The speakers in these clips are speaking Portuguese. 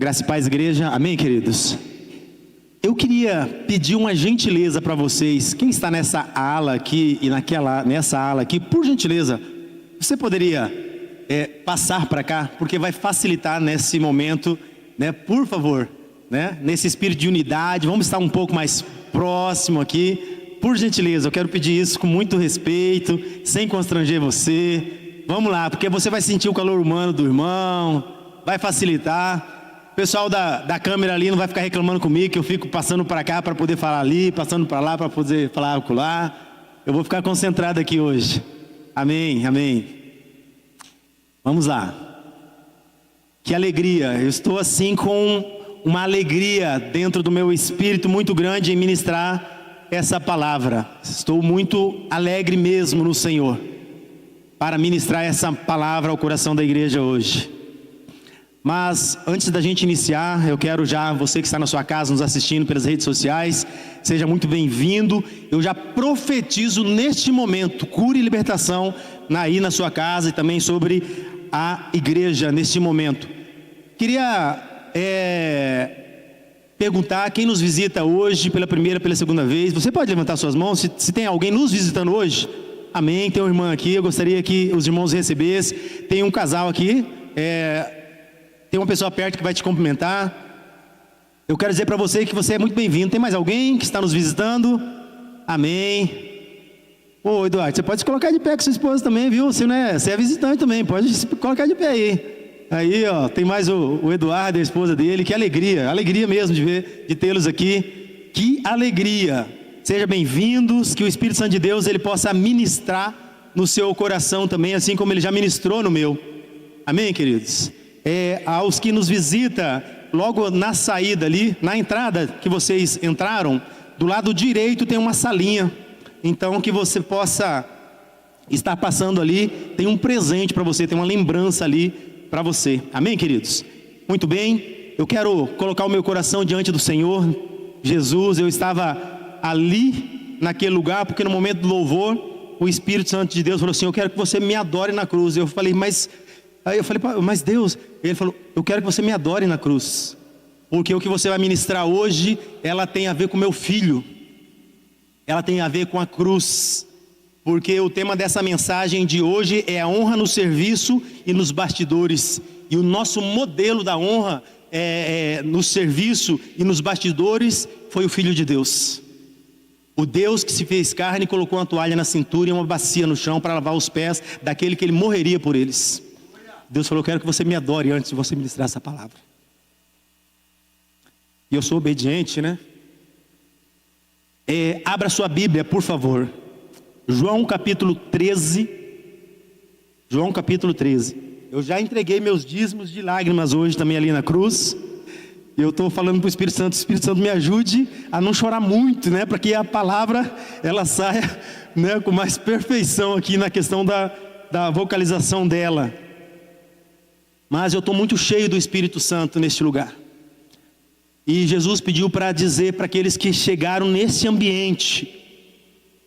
Graça e paz, igreja. Amém, queridos? Eu queria pedir uma gentileza para vocês. Quem está nessa ala aqui e nessa ala aqui, por gentileza, você poderia passar para cá, porque vai facilitar nesse momento, né? Por favor, né? Nesse espírito de unidade, vamos estar um pouco mais próximo aqui. Por gentileza, eu quero pedir isso com muito respeito, sem constranger você. Vamos lá, porque você vai sentir o calor humano do irmão, vai facilitar. O pessoal da câmera ali não vai ficar reclamando comigo, que eu fico passando para cá para poder falar ali, passando para lá para poder falar acolá. Eu vou ficar concentrado aqui hoje. Amém, amém. Vamos lá. Que alegria, eu estou assim com uma alegria dentro do meu espírito muito grande em ministrar essa palavra. Estou muito alegre mesmo no Senhor para ministrar essa palavra ao coração da igreja hoje. Mas antes da gente iniciar, eu quero já, você que está na sua casa nos assistindo pelas redes sociais, seja muito bem-vindo. Eu já profetizo neste momento cura e libertação aí na sua casa e também sobre a igreja neste momento. Queria perguntar quem nos visita hoje pela primeira, pela segunda vez. Você pode levantar suas mãos se tem alguém nos visitando hoje? Amém, tem uma irmã aqui, eu gostaria que os irmãos recebessem. Tem um casal aqui, tem uma pessoa perto que vai te cumprimentar. Eu quero dizer para você que você é muito bem-vindo. Tem mais alguém que está nos visitando? Amém. Ô Eduardo, você pode se colocar de pé com sua esposa também, viu? Você é visitante também, pode se colocar de pé aí. Aí, ó, tem mais o Eduardo, a esposa dele. Que alegria mesmo de tê-los aqui. Que alegria. Sejam bem-vindos, que o Espírito Santo de Deus ele possa ministrar no seu coração também, assim como ele já ministrou no meu. Amém, queridos? Aos que nos visita, logo na saída ali, na entrada que vocês entraram, do lado direito tem uma salinha, então que você possa estar passando ali, tem um presente para você, tem uma lembrança ali para você. Amém, queridos? Muito bem, eu quero colocar o meu coração diante do Senhor Jesus. Eu estava ali naquele lugar, porque no momento do louvor, o Espírito Santo de Deus falou assim: eu quero que você me adore na cruz. Eu falei, Aí eu falei, mas Deus, ele falou, eu quero que você me adore na cruz, porque o que você vai ministrar hoje, ela tem a ver com meu filho, ela tem a ver com a cruz, porque o tema dessa mensagem de hoje é a honra no serviço e nos bastidores, e o nosso modelo da honra no serviço e nos bastidores foi o Filho de Deus, o Deus que se fez carne e colocou uma toalha na cintura e uma bacia no chão para lavar os pés daquele que ele morreria por eles. Deus falou, eu quero que você me adore antes de você ministrar essa palavra. E eu sou obediente, né? Abra sua Bíblia, por favor. João capítulo 13. João capítulo 13. Eu já entreguei meus dízimos de lágrimas hoje também ali na cruz. Eu estou falando para o Espírito Santo me ajude a não chorar muito, né? Para que a palavra, ela saia, né, com mais perfeição aqui na questão da vocalização dela. Mas eu estou muito cheio do Espírito Santo neste lugar. E Jesus pediu para dizer para aqueles que chegaram nesse ambiente,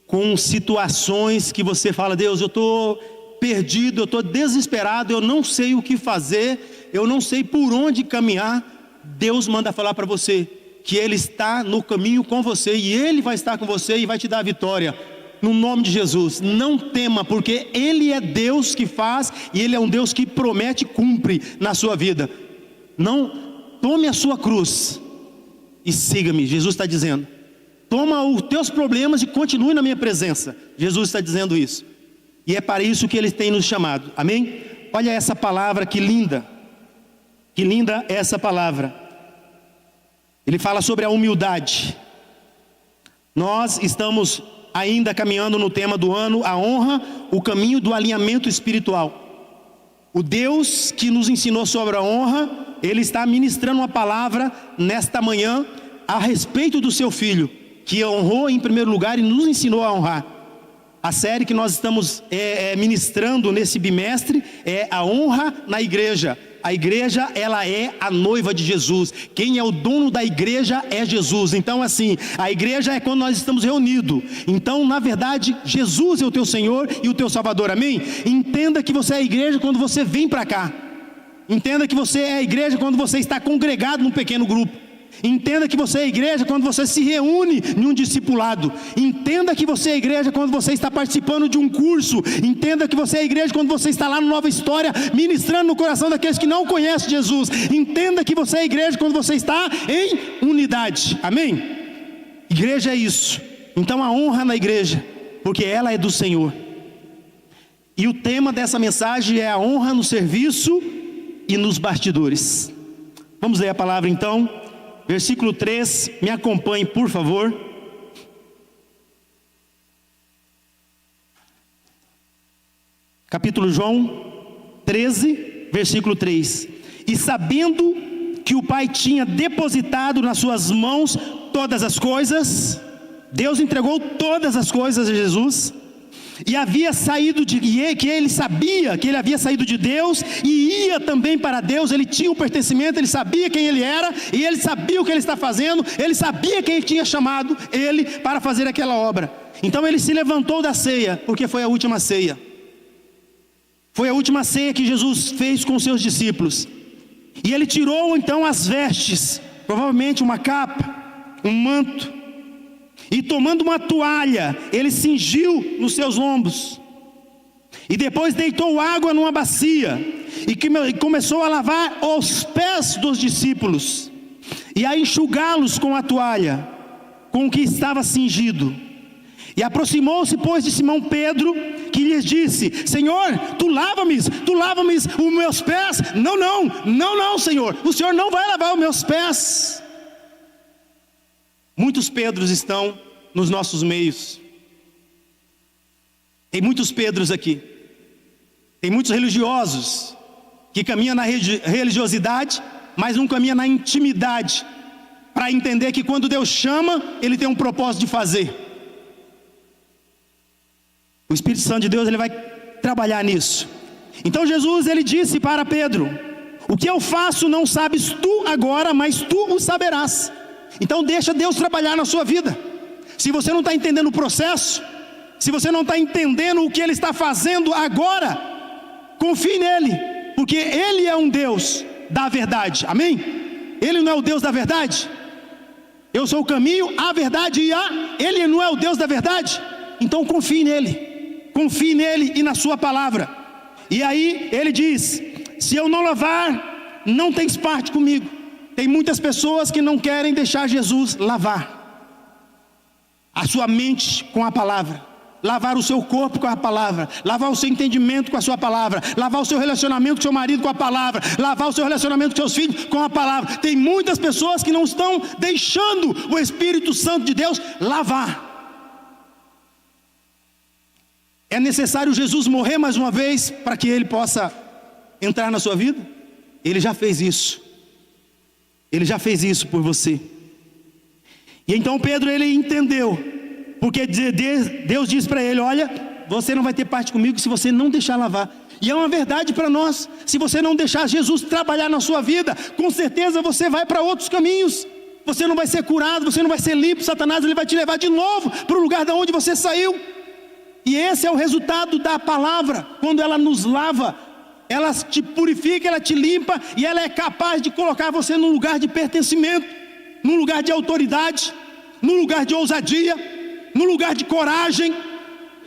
com situações que você fala, Deus, eu estou perdido, eu estou desesperado, eu não sei o que fazer, eu não sei por onde caminhar. Deus manda falar para você que Ele está no caminho com você, e Ele vai estar com você e vai te dar a vitória. No nome de Jesus, não tema, porque Ele é Deus que faz, e Ele é um Deus que promete e cumpre na sua vida. Não, tome a sua cruz e siga-me. Jesus está dizendo, toma os teus problemas e continue na minha presença. Jesus está dizendo isso, e é para isso que Ele tem nos chamado. Amém? Olha essa palavra, que linda essa palavra. Ele fala sobre a humildade. Nós estamos ainda caminhando no tema do ano, a honra, o caminho do alinhamento espiritual. O Deus que nos ensinou sobre a honra, Ele está ministrando uma palavra nesta manhã a respeito do seu Filho, que honrou em primeiro lugar e nos ensinou a honrar. A série que nós estamos ministrando nesse bimestre é a honra na igreja. A igreja, ela é a noiva de Jesus. Quem é o dono da igreja é Jesus. Então assim, a igreja é quando nós estamos reunidos. Então na verdade, Jesus é o teu Senhor e o teu Salvador, amém? Entenda que você é a igreja quando você vem para cá. Entenda que você é a igreja quando você está congregado num pequeno grupo. Entenda que você é a igreja quando você se reúne em um discipulado. Entenda que você é a igreja quando você está participando de um curso. Entenda que você é a igreja quando você está lá no Nova História, ministrando no coração daqueles que não conhecem Jesus. Entenda que você é a igreja quando você está em unidade. Amém? Igreja é isso. Então a honra na igreja, porque ela é do Senhor. E o tema dessa mensagem é a honra no serviço e nos bastidores. Vamos ler a palavra então. Versículo 3, me acompanhe por favor. Capítulo João 13, versículo 3. E sabendo que o Pai tinha depositado nas suas mãos todas as coisas, Deus entregou todas as coisas a Jesus, e havia saído que ele sabia que ele havia saído de Deus e ia também para Deus. Ele tinha um pertencimento, ele sabia quem ele era e ele sabia o que ele está fazendo. Ele sabia quem tinha chamado ele para fazer aquela obra. Então ele se levantou da ceia, porque foi a última ceia. Foi a última ceia que Jesus fez com os seus discípulos. E ele tirou então as vestes, provavelmente uma capa, um manto, e tomando uma toalha, ele cingiu nos seus lombos, e depois deitou água numa bacia, e começou a lavar os pés dos discípulos, e a enxugá-los com a toalha, com que estava cingido. E aproximou-se, pois, de Simão Pedro, que lhes disse: Senhor, tu lava-me os meus pés? Não, Senhor, o Senhor não vai lavar os meus pés. Muitos Pedros estão nos nossos meios. Tem muitos Pedros aqui. Tem muitos religiosos que caminham na religiosidade, mas não caminham na intimidade, para entender que quando Deus chama, Ele tem um propósito de fazer. O Espírito Santo de Deus, ele vai trabalhar nisso. Então Jesus, ele disse para Pedro: o que eu faço não sabes tu agora, mas tu o saberás. Então deixa Deus trabalhar na sua vida. Se você não está entendendo o processo, se você não está entendendo o que Ele está fazendo agora, confie nele, porque Ele é um Deus da verdade. Amém? Ele não é o Deus da verdade? Eu sou o caminho, a verdade e Ele não é o Deus da verdade? Então confie nele e na sua palavra. E aí ele diz: se eu não lavar, não tens parte comigo. Tem muitas pessoas que não querem deixar Jesus lavar a sua mente com a palavra, lavar o seu corpo com a palavra, lavar o seu entendimento com a sua palavra, lavar o seu relacionamento com o seu marido com a palavra, lavar o seu relacionamento com seus filhos com a palavra. Tem muitas pessoas que não estão deixando o Espírito Santo de Deus lavar. É necessário Jesus morrer mais uma vez para que Ele possa entrar na sua vida? Ele já fez isso. Ele já fez isso por você. E então Pedro, ele entendeu, porque Deus diz para ele: olha, você não vai ter parte comigo se você não deixar lavar. E é uma verdade para nós. Se você não deixar Jesus trabalhar na sua vida, com certeza você vai para outros caminhos. Você não vai ser curado, você não vai ser limpo. Satanás, ele vai te levar de novo para o lugar de onde você saiu. E esse é o resultado da palavra. Quando ela nos lava, ela te purifica, ela te limpa, e ela é capaz de colocar você num lugar de pertencimento, num lugar de autoridade, num lugar de ousadia, num lugar de coragem.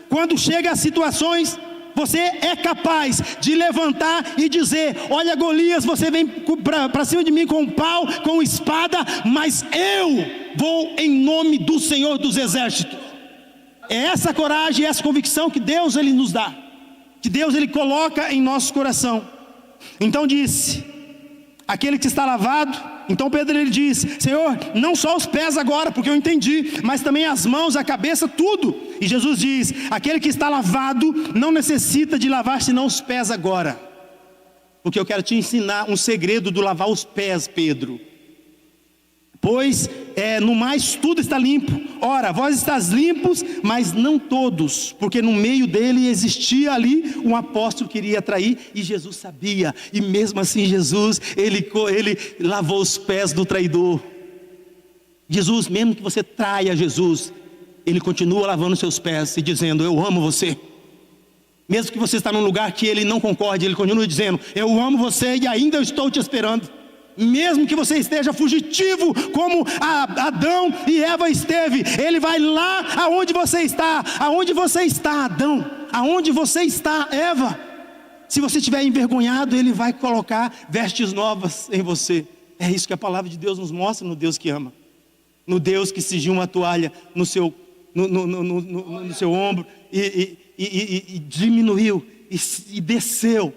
Quando chega a situações, você é capaz de levantar e dizer: olha, Golias, você vem para cima de mim com pau, com espada, mas eu vou em nome do Senhor dos Exércitos. É essa coragem, essa convicção que Deus, Ele nos dá, que Deus, Ele coloca em nosso coração. Então disse: aquele que está lavado. Então Pedro, ele diz: Senhor, não só os pés agora, porque eu entendi, mas também as mãos, a cabeça, tudo. E Jesus diz: aquele que está lavado não necessita de lavar senão os pés agora. Porque eu quero te ensinar um segredo do lavar os pés, Pedro. Pois no mais tudo está limpo. Ora, vós estáis limpos, mas não todos, porque no meio dele existia ali um apóstolo que iria trair, e Jesus sabia. E mesmo assim Jesus, ele lavou os pés do traidor. Jesus, mesmo que você traia Jesus, Ele continua lavando seus pés e dizendo: eu amo você. Mesmo que você está num lugar que ele não concorde, ele continua dizendo: eu amo você e ainda estou te esperando. Mesmo que você esteja fugitivo, como Adão e Eva esteve, ele vai lá aonde você está. Aonde você está, Adão? Aonde você está, Eva? Se você estiver envergonhado, ele vai colocar vestes novas em você. É isso que a palavra de Deus nos mostra no Deus que ama. No Deus que cingiu uma toalha no seu ombro e diminuiu e desceu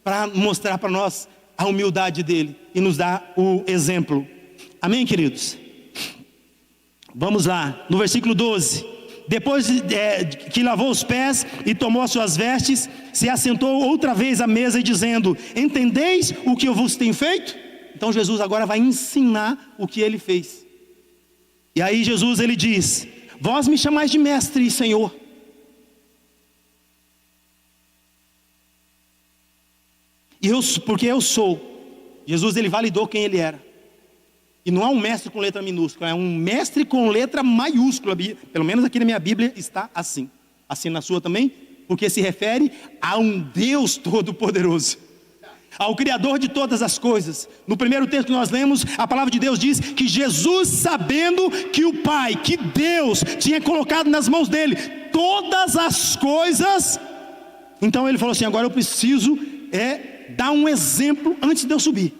para mostrar para nós a humildade dele e nos dar o exemplo. Amém, queridos? Vamos lá, no versículo 12. Depois que lavou os pés e tomou as suas vestes, se assentou outra vez à mesa e dizendo: entendeis o que eu vos tenho feito? Então Jesus agora vai ensinar o que ele fez. E aí Jesus, ele diz: vós me chamais de mestre e Senhor. Porque eu sou. Jesus, ele validou quem ele era. E não é um mestre com letra minúscula, é um mestre com letra maiúscula. Pelo menos aqui na minha Bíblia está assim. Assim na sua também? Porque se refere a um Deus todo-poderoso, ao Criador de todas as coisas. No primeiro texto que nós lemos, a palavra de Deus diz que Jesus, sabendo que o Pai, que Deus tinha colocado nas mãos dele todas as coisas, então ele falou assim: agora eu preciso dar um exemplo antes de eu subir.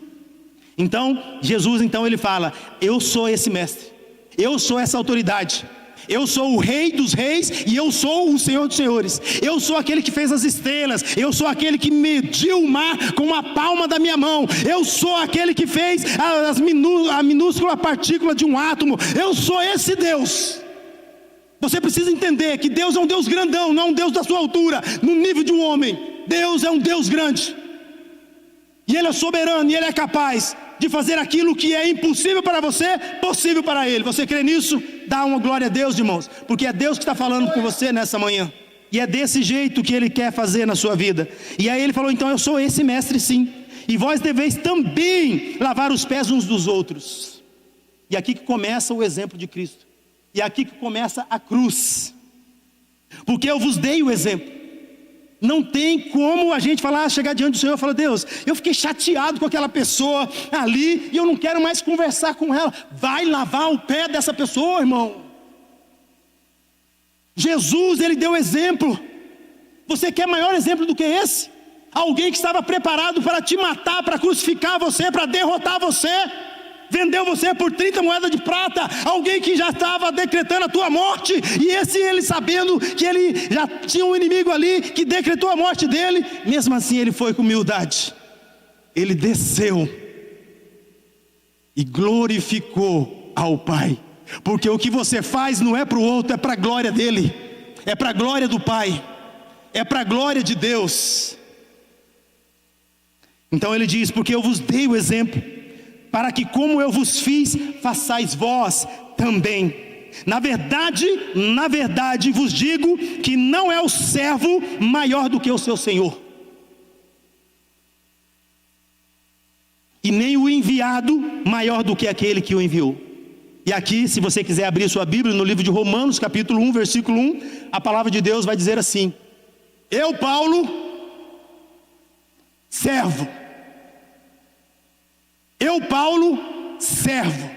Então Jesus, ele fala: eu sou esse mestre, eu sou essa autoridade, eu sou o Rei dos reis e eu sou o Senhor dos senhores. Eu sou aquele que fez as estrelas, eu sou aquele que mediu o mar com a palma da minha mão, eu sou aquele que fez a minúscula partícula de um átomo. Eu sou esse Deus. Você precisa entender que Deus é um Deus grandão, não é um Deus da sua altura, no nível de um homem. Deus é um Deus grande, e Ele é soberano, e Ele é capaz de fazer aquilo que é impossível para você, possível para Ele. Você crê nisso? Dá uma glória a Deus, irmãos, porque é Deus que está falando com você nessa manhã, e é desse jeito que Ele quer fazer na sua vida. E aí Ele falou: então eu sou esse mestre sim, e vós deveis também lavar os pés uns dos outros. E aqui que começa o exemplo de Cristo, e aqui que começa a cruz, porque eu vos dei o exemplo. Não tem como a gente chegar diante do Senhor e falar: Deus, eu fiquei chateado com aquela pessoa ali e eu não quero mais conversar com ela. Vai lavar o pé dessa pessoa, irmão. Jesus, ele deu exemplo. Você quer maior exemplo do que esse? Alguém que estava preparado para te matar, para crucificar você, para derrotar você, vendeu você por 30 moedas de prata. Alguém que já estava decretando a tua morte, e ele sabendo que ele já tinha um inimigo ali que decretou a morte dele, mesmo assim ele foi com humildade, ele desceu e glorificou ao Pai. Porque o que você faz não é para o outro, é para a glória dele, é para a glória do Pai, é para a glória de Deus. Então ele diz: porque eu vos dei o exemplo, para que como eu vos fiz, façais vós também. Na verdade vos digo que não é o servo maior do que o seu senhor, e nem o enviado maior do que aquele que o enviou. E aqui, se você quiser abrir sua Bíblia, no livro de Romanos, capítulo 1, versículo 1, a palavra de Deus vai dizer assim: eu, Paulo, servo. Eu, Paulo, servo.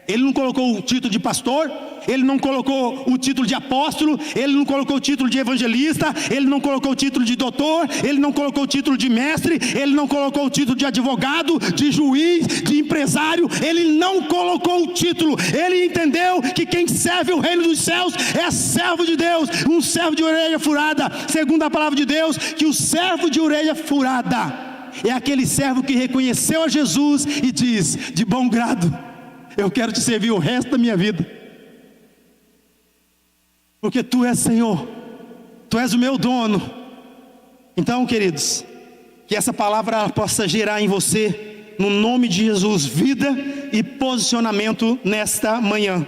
Ele não colocou o título de pastor, ele não colocou o título de apóstolo, ele não colocou o título de evangelista, ele não colocou o título de doutor, ele não colocou o título de mestre, ele não colocou o título de advogado, de juiz, de empresário. Ele não colocou o título. Ele entendeu que quem serve o reino dos céus é servo de Deus, um servo de orelha furada. Segundo a palavra de Deus, que o servo de orelha furada é aquele servo que reconheceu a Jesus e diz: de bom grado, eu quero te servir o resto da minha vida, porque tu és Senhor, tu és o meu dono. Então, queridos, que essa palavra possa gerar em você, no nome de Jesus, vida e posicionamento nesta manhã.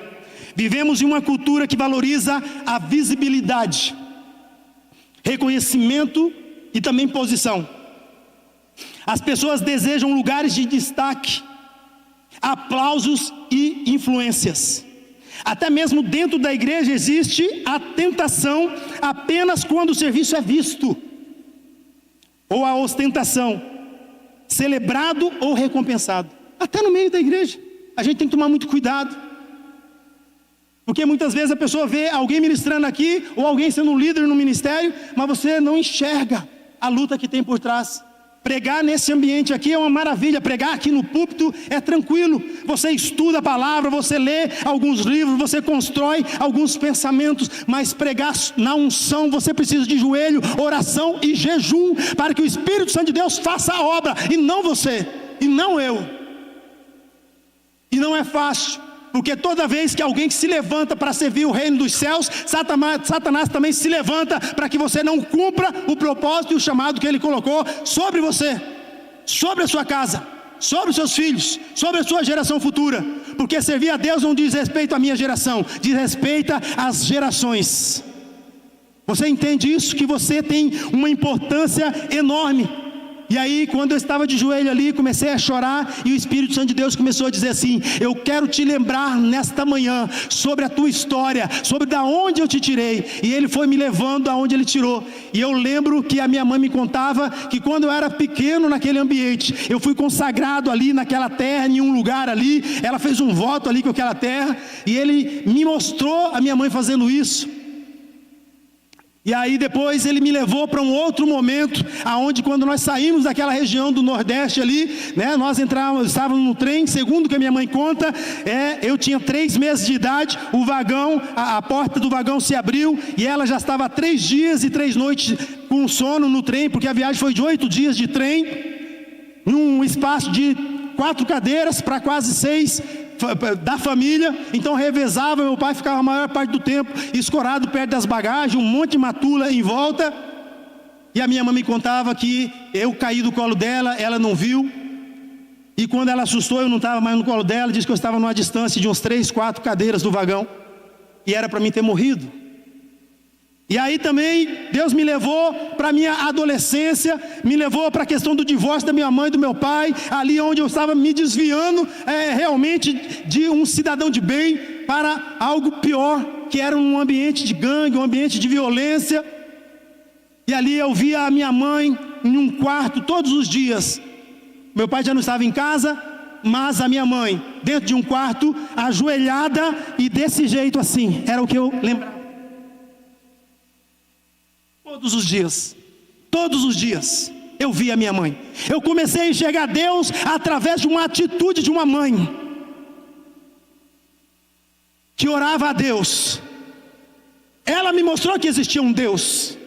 Vivemos em uma cultura que valoriza a visibilidade, reconhecimento e também posição. As pessoas desejam lugares de destaque, aplausos e influências. Até mesmo dentro da igreja existe a tentação apenas quando o serviço é visto, ou a ostentação, celebrado ou recompensado. Até no meio da igreja, a gente tem que tomar muito cuidado, porque muitas vezes a pessoa vê alguém ministrando aqui, ou alguém sendo um líder no ministério, mas você não enxerga a luta que tem por trás. Pregar nesse ambiente aqui é uma maravilha, pregar aqui no púlpito é tranquilo, você estuda a palavra, você lê alguns livros, você constrói alguns pensamentos, mas pregar na unção, você precisa de joelho, oração e jejum, para que o Espírito Santo de Deus faça a obra, e não você, e não eu. E não é fácil, porque toda vez que alguém que se levanta para servir o reino dos céus, Satanás também se levanta para que você não cumpra o propósito e o chamado que ele colocou sobre você, sobre a sua casa, sobre os seus filhos, sobre a sua geração futura. Porque servir a Deus não diz respeito à minha geração, diz respeito às gerações. Você entende isso? Que você tem uma importância enorme. E aí, quando eu estava de joelho ali, comecei a chorar, e o Espírito Santo de Deus começou a dizer assim: eu quero te lembrar nesta manhã sobre a tua história, sobre da onde eu te tirei. E ele foi me levando aonde ele tirou. E eu lembro que a minha mãe me contava que quando eu era pequeno naquele ambiente, eu fui consagrado ali naquela terra, em um lugar ali. Ela fez um voto ali com aquela terra, e ele me mostrou a minha mãe fazendo isso. E aí depois ele me levou para um outro momento, aonde quando nós saímos daquela região do Nordeste ali, né, nós estávamos no trem, segundo que a minha mãe conta, eu tinha 3 meses de idade, o vagão, a porta do vagão se abriu, e ela já estava há 3 dias e 3 noites com sono no trem, porque a viagem foi de 8 dias de trem, num espaço de 4 cadeiras para quase 6 da família. Então revezava, meu pai ficava a maior parte do tempo escorado perto das bagagens, um monte de matula em volta. E a minha mãe me contava que eu caí do colo dela, ela não viu, e quando ela assustou, eu não estava mais no colo dela, disse que eu estava numa distância de uns 3, 4 cadeiras do vagão, e era para mim ter morrido. E aí também Deus me levou para a minha adolescência, me levou para a questão do divórcio da minha mãe e do meu pai, ali onde eu estava me desviando realmente de um cidadão de bem para algo pior, que era um ambiente de gangue, um ambiente de violência. E ali eu via a minha mãe em um quarto todos os dias. Meu pai já não estava em casa, mas a minha mãe dentro de um quarto, ajoelhada e desse jeito assim, era o que eu lembrava. Todos os dias, eu vi a minha mãe. Eu comecei a enxergar Deus através de uma atitude de uma mãe, que orava a Deus. Ela me mostrou que existia um Deus.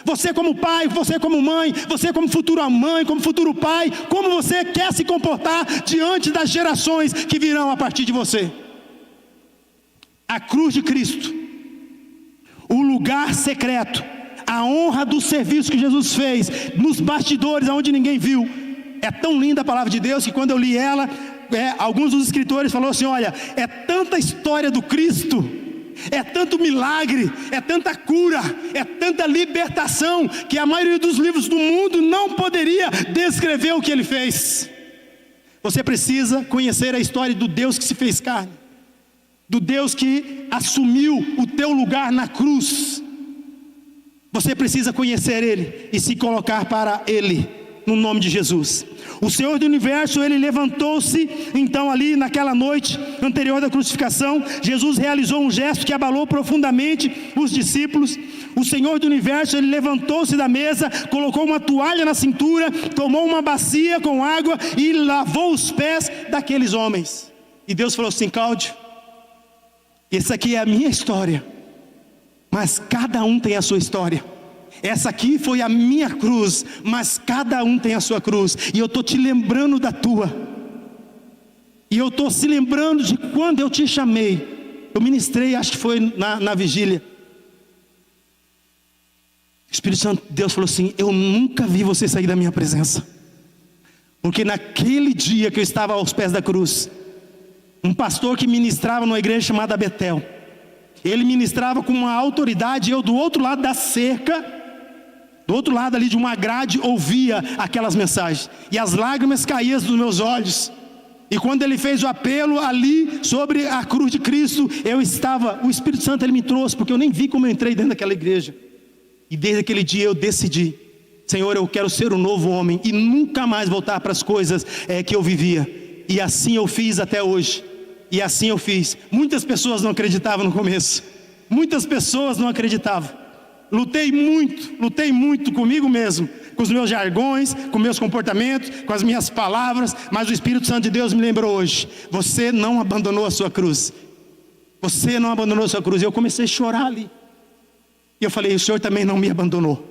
Você como pai, você como mãe, você como futura mãe, como futuro pai, como você quer se comportar diante das gerações que virão a partir de você. A cruz de Cristo, o lugar secreto, a honra do serviço que Jesus fez nos bastidores, aonde ninguém viu. É tão linda a palavra de Deus que quando eu li ela, alguns dos escritores falaram assim: olha, é tanta história do Cristo, é tanto milagre, é tanta cura, é tanta libertação, que a maioria dos livros do mundo não poderia descrever o que ele fez. Você precisa conhecer a história do Deus que se fez carne, do Deus que assumiu o teu lugar na cruz. Você precisa conhecer Ele e se colocar para Ele, no nome de Jesus. O Senhor do Universo, Ele levantou-se, então ali naquela noite anterior da crucificação, Jesus realizou um gesto que abalou profundamente os discípulos. O Senhor do Universo, Ele levantou-se da mesa, colocou uma toalha na cintura, tomou uma bacia com água e lavou os pés daqueles homens. E Deus falou assim: Cláudio, essa aqui é a minha história, mas cada um tem a sua história. Essa aqui foi a minha cruz, mas cada um tem a sua cruz. E eu estou te lembrando da tua. E eu estou se lembrando de quando eu te chamei. Eu ministrei, acho que foi na vigília. O Espírito Santo, Deus falou assim: eu nunca vi você sair da minha presença. Porque naquele dia que eu estava aos pés da cruz, um pastor que ministrava numa igreja chamada Betel, ele ministrava com uma autoridade, eu do outro lado da cerca, do outro lado ali de uma grade, ouvia aquelas mensagens, e as lágrimas caíam dos meus olhos, E quando ele fez o apelo ali sobre a cruz de Cristo, o Espírito Santo ele me trouxe, porque eu nem vi como eu entrei dentro daquela igreja. E desde aquele dia eu decidi: Senhor, eu quero ser um novo homem e nunca mais voltar para as coisas que eu vivia. E assim eu fiz até hoje. E assim eu fiz. Muitas pessoas não acreditavam no começo. Muitas pessoas não acreditavam. Lutei muito comigo mesmo, com os meus jargões, com meus comportamentos, com as minhas palavras. Mas o Espírito Santo de Deus me lembrou hoje: você não abandonou a sua cruz. Você não abandonou a sua cruz. E eu comecei a chorar ali. E eu falei: o Senhor também não me abandonou.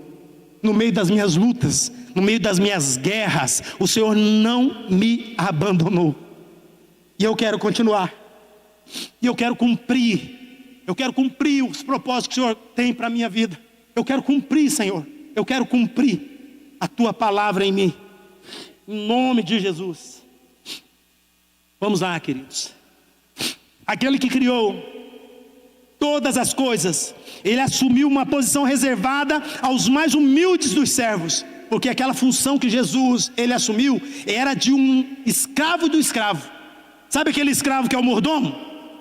No meio das minhas lutas, no meio das minhas guerras, o Senhor não me abandonou. E eu quero continuar. E eu quero cumprir. Eu quero cumprir os propósitos que o Senhor tem para a minha vida. Eu quero cumprir, Senhor. Eu quero cumprir a Tua palavra em mim. Em nome de Jesus. Vamos lá, queridos. Aquele que criou todas as coisas, Ele assumiu uma posição reservada aos mais humildes dos servos. Porque aquela função que Jesus, Ele assumiu, era de um escravo do escravo. Sabe aquele escravo que é o mordomo?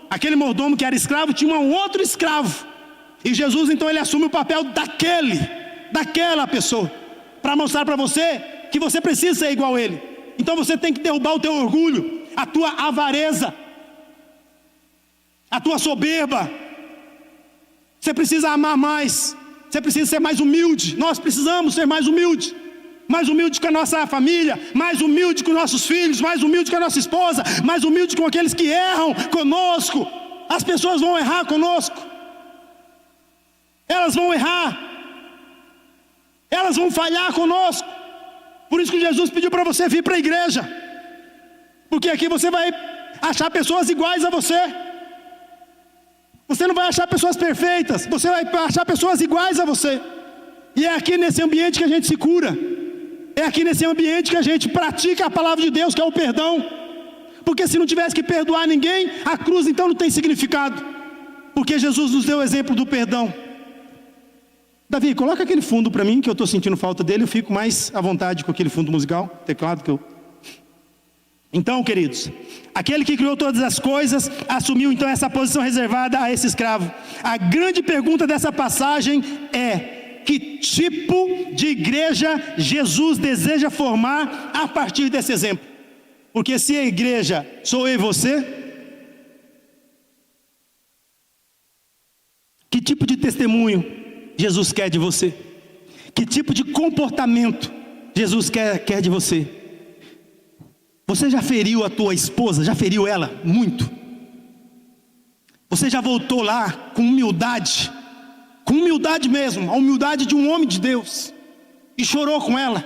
Aquele mordomo que era escravo tinha um outro escravo. E Jesus então ele assume o papel daquela pessoa, para mostrar para você que você precisa ser igual a ele. Então você tem que derrubar o teu orgulho, a tua avareza, a tua soberba. Você precisa amar mais. Você precisa ser mais humilde. Nós precisamos ser mais humildes. Mais humilde com a nossa família, mais humilde com nossos filhos, mais humilde com a nossa esposa, mais humilde com aqueles que erram conosco. As pessoas vão errar conosco. Elas vão errar. Elas vão falhar conosco. Por isso que Jesus pediu para você vir para a igreja. Porque aqui você vai achar pessoas iguais a você. Você não vai achar pessoas perfeitas. Você vai achar pessoas iguais a você. E é aqui nesse ambiente que a gente se cura. É aqui nesse ambiente que a gente pratica a palavra de Deus, que é o perdão. Porque se não tivesse que perdoar ninguém, a cruz então não tem significado. Porque Jesus nos deu o exemplo do perdão. Davi, coloca aquele fundo para mim, que eu estou sentindo falta dele. Eu fico mais à vontade com aquele fundo musical, teclado que eu... Então, queridos, aquele que criou todas as coisas, assumiu então essa posição reservada a esse escravo. A grande pergunta dessa passagem é: que tipo de igreja Jesus deseja formar a partir desse exemplo? Porque se a igreja sou eu e você, que tipo de testemunho Jesus quer de você? Que tipo de comportamento Jesus quer de você? Você já feriu a tua esposa? Já feriu ela? Muito. Você já voltou lá com humildade? Com humildade mesmo, a humildade de um homem de Deus, e chorou com ela,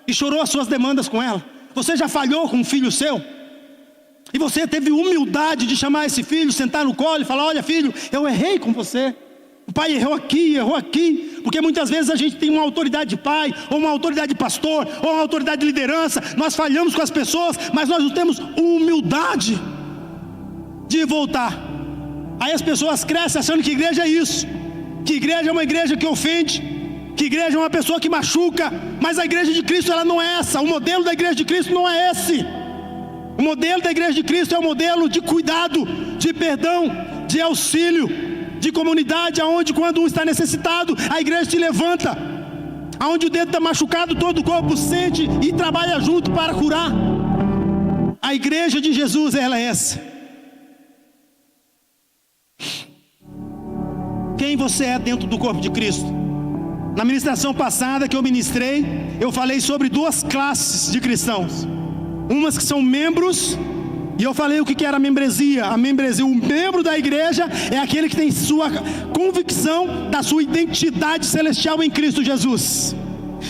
e chorou as suas demandas com ela? Você já falhou com um filho seu? E você teve humildade de chamar esse filho, sentar no colo e falar: olha filho, eu errei com você. O pai errou aqui. Porque muitas vezes a gente tem uma autoridade de pai, ou uma autoridade de pastor, ou uma autoridade de liderança. Nós falhamos com as pessoas, mas nós não temos humildade de voltar. Aí as pessoas crescem achando que igreja é isso, que igreja é uma igreja que ofende, que igreja é uma pessoa que machuca. Mas a igreja de Cristo, ela não é essa. O modelo da igreja de Cristo não é esse. O modelo da igreja de Cristo é um modelo de cuidado, de perdão, de auxílio, de comunidade, aonde quando um está necessitado, a igreja se levanta. Aonde o dedo está machucado, todo o corpo sente e trabalha junto para curar. A igreja de Jesus, ela é essa. Quem você é dentro do corpo de Cristo? Na ministração passada que eu ministrei, eu falei sobre duas classes de cristãos. Umas que são membros, e eu falei o que era a membresia. A membresia, o membro da igreja é aquele que tem sua convicção da sua identidade celestial em Cristo Jesus.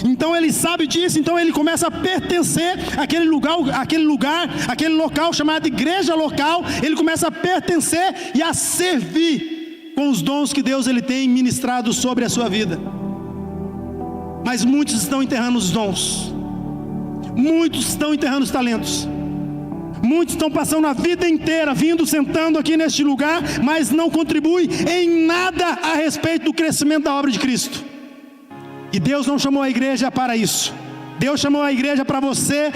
Então ele sabe disso, então ele começa a pertencer àquele aquele local chamado igreja local. Ele começa a pertencer e a servir com os dons que Deus ele tem ministrado sobre a sua vida. Mas muitos estão enterrando os dons, muitos estão enterrando os talentos. Muitos estão passando a vida inteira vindo, sentando aqui neste lugar, mas não contribuem em nada a respeito do crescimento da obra de Cristo. E Deus não chamou a igreja para isso. Deus chamou a igreja para você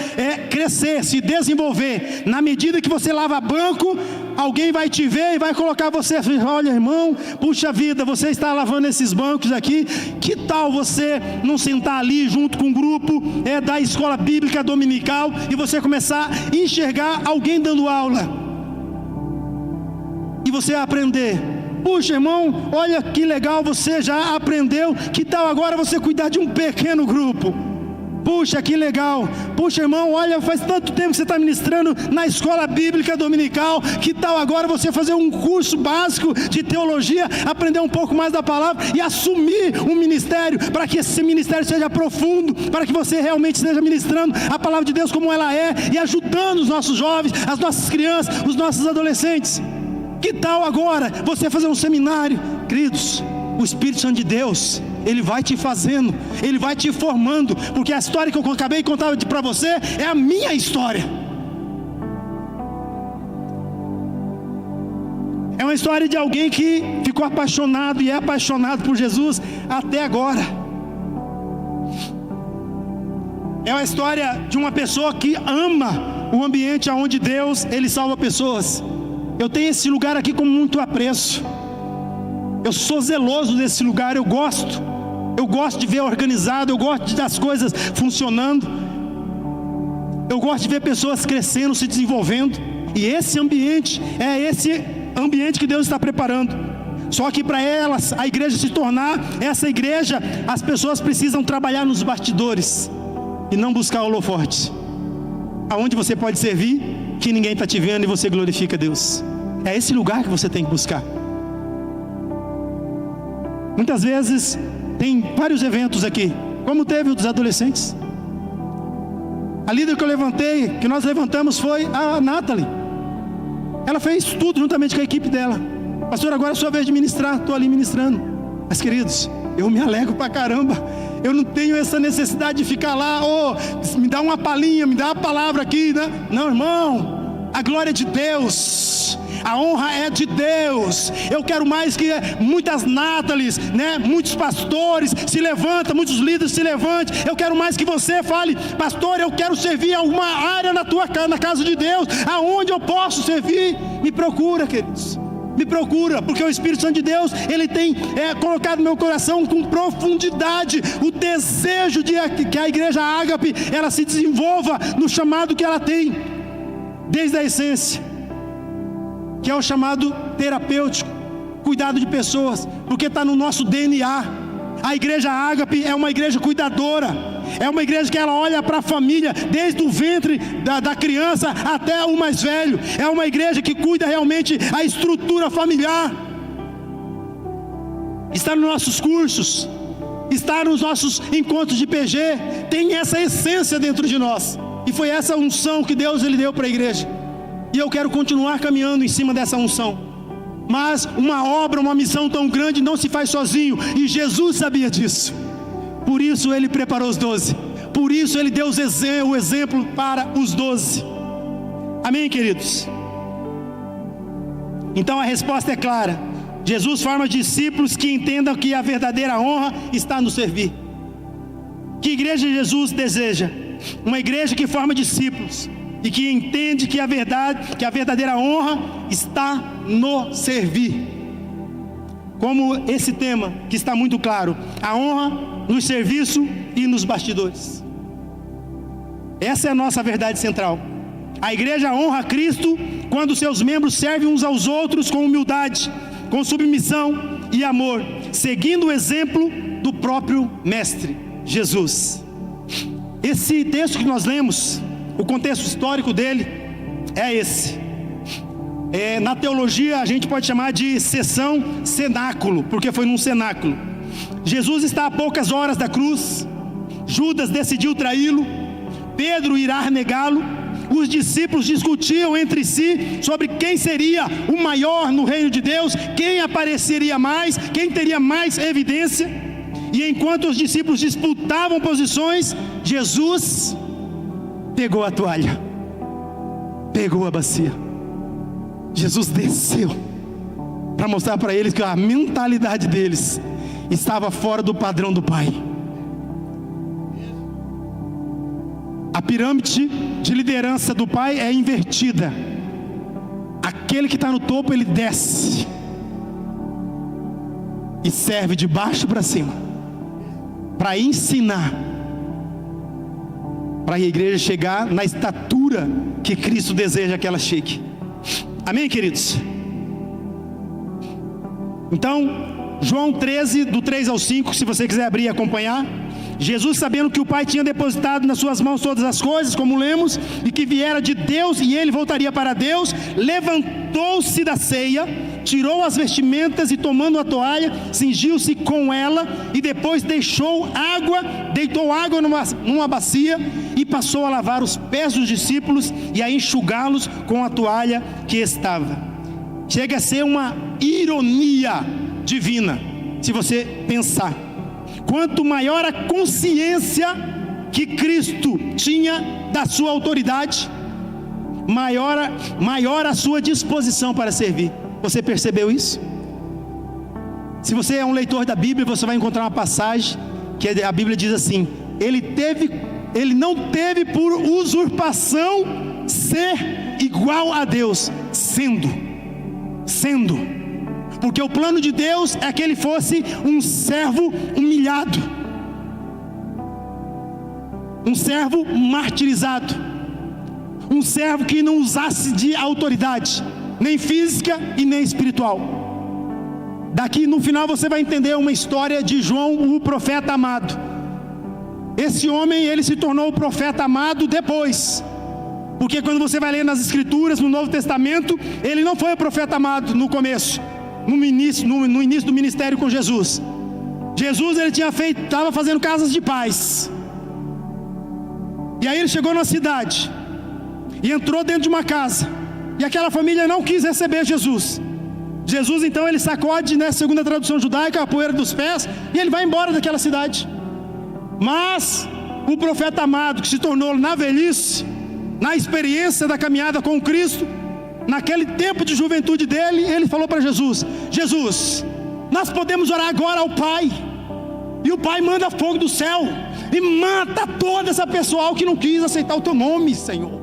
crescer, se desenvolver. Na medida que você lava banco, alguém vai te ver e vai colocar você, olha irmão, puxa vida, você está lavando esses bancos aqui, que tal você não sentar ali junto com um grupo da escola bíblica dominical e você começar a enxergar alguém dando aula e você aprender. Puxa irmão, olha que legal, você já aprendeu, que tal agora você cuidar de um pequeno grupo? Puxa, que legal. Puxa irmão, olha, faz tanto tempo que você está ministrando na escola bíblica dominical, que tal agora você fazer um curso básico de teologia, aprender um pouco mais da palavra e assumir um ministério, para que esse ministério seja profundo, para que você realmente esteja ministrando a palavra de Deus como ela é, e ajudando os nossos jovens, as nossas crianças, os nossos adolescentes. Que tal agora você fazer um seminário? Queridos, o Espírito Santo de Deus, Ele vai te fazendo, Ele vai te formando, porque a história que eu acabei de contar para você é a minha história. É uma história de alguém que ficou apaixonado e é apaixonado por Jesus até agora. É uma história de uma pessoa que ama o ambiente onde Deus, Ele salva pessoas. Eu tenho esse lugar aqui com muito apreço. Eu sou zeloso desse lugar, eu gosto de ver organizado, eu gosto das coisas funcionando, eu gosto de ver pessoas crescendo, se desenvolvendo, e esse ambiente é esse ambiente que Deus está preparando. Só que para elas, a igreja se tornar essa igreja, as pessoas precisam trabalhar nos bastidores e não buscar holofote, aonde você pode servir, que ninguém está te vendo e você glorifica Deus. É esse lugar que você tem que buscar. Muitas vezes tem vários eventos aqui, como teve o dos adolescentes. A líder que nós levantamos foi a Nathalie. Ela fez tudo juntamente com a equipe dela. Pastor, agora é a sua vez de ministrar. Estou ali ministrando. Mas queridos, eu me alegro pra caramba. Eu não tenho essa necessidade de ficar lá, me dá uma palhinha, me dá uma palavra aqui, né? Não, irmão, a glória é de Deus, a honra é de Deus. Eu quero mais que muitas Nathalies, né? Muitos pastores se levantam, muitos líderes se levantem. Eu quero mais que você fale, pastor, eu quero servir em alguma área na casa de Deus, aonde eu posso servir. Me procura, queridos. Me procura, porque o Espírito Santo de Deus, Ele tem colocado no meu coração com profundidade o desejo de que a igreja Ágape, ela se desenvolva no chamado que ela tem, desde a essência, que é o chamado terapêutico, cuidado de pessoas, porque está no nosso DNA. A igreja Ágape é uma igreja cuidadora, é uma igreja que ela olha para a família, desde o ventre da criança até o mais velho. É uma igreja que cuida realmente a estrutura familiar. Está nos nossos cursos, está nos nossos encontros de PG, tem essa essência dentro de nós. E foi essa unção que Deus Ele deu para a igreja. E eu quero continuar caminhando em cima dessa unção. Mas uma obra, uma missão tão grande não se faz sozinho, e Jesus sabia disso. Por isso Ele preparou os 12, por isso Ele deu o exemplo para os 12. Amém, queridos? Então a resposta é clara. Jesus forma discípulos que entendam que a verdadeira honra está no servir. Que igreja Jesus deseja? Uma igreja que forma discípulos e que entende que a verdadeira honra está no servir. Como esse tema que está muito claro, a honra no serviço e nos bastidores. Essa é a nossa verdade central. A igreja honra a Cristo quando seus membros servem uns aos outros com humildade, com submissão e amor, seguindo o exemplo do próprio Mestre, Jesus. Esse texto que nós lemos, o contexto histórico dele é esse. Na teologia a gente pode chamar de sessão cenáculo, porque foi num cenáculo. Jesus está a poucas horas da cruz, Judas decidiu traí-lo, Pedro irá negá-lo, os discípulos discutiam entre si sobre quem seria o maior no reino de Deus, quem apareceria mais, quem teria mais evidência. E enquanto os discípulos disputavam posições, Jesus pegou a toalha, pegou a bacia. Jesus desceu para mostrar para eles que a mentalidade deles estava fora do padrão do Pai. pirâmide de liderança do Pai é invertida. Aquele que está no topo, ele desce e serve de baixo para cima, para ensinar, para a igreja chegar na estatura que Cristo deseja que ela chegue. Amém, queridos? Então, João 13, do 3 ao 5, se você quiser abrir e acompanhar. Jesus, sabendo que o Pai tinha depositado nas suas mãos todas as coisas, como lemos, e que viera de Deus e ele voltaria para Deus, levantou-se da ceia, tirou as vestimentas e, tomando a toalha, cingiu-se com ela, e depois deitou água numa bacia e passou a lavar os pés dos discípulos e a enxugá-los com a toalha que estava. Chega a ser uma ironia divina, se você pensar. Quanto maior a consciência que Cristo tinha da sua autoridade, maior a sua disposição para servir. Você percebeu isso? Se você é um leitor da Bíblia, você vai encontrar uma passagem que a Bíblia diz assim: ele não teve por usurpação ser igual a Deus, sendo, porque o plano de Deus é que ele fosse um servo humilhado, um servo martirizado, um servo que não usasse de autoridade, nem física e nem espiritual. Daqui no final você vai entender uma história de João, o profeta amado. Esse homem, ele se tornou o profeta amado depois, porque quando você vai ler nas Escrituras, no Novo Testamento, ele não foi o profeta amado no começo, no início do ministério com Jesus. Jesus, ele estava fazendo casas de paz, e aí ele chegou numa cidade, e entrou dentro de uma casa, e aquela família não quis receber Jesus. Jesus então ele sacode, segundo a tradução judaica, a poeira dos pés, e ele vai embora daquela cidade. Mas o profeta amado, que se tornou na velhice, na experiência da caminhada com Cristo, naquele tempo de juventude dele, ele falou para Jesus: Jesus, nós podemos orar agora ao Pai, e o Pai manda fogo do céu e mata todo esse pessoal que não quis aceitar o teu nome, Senhor.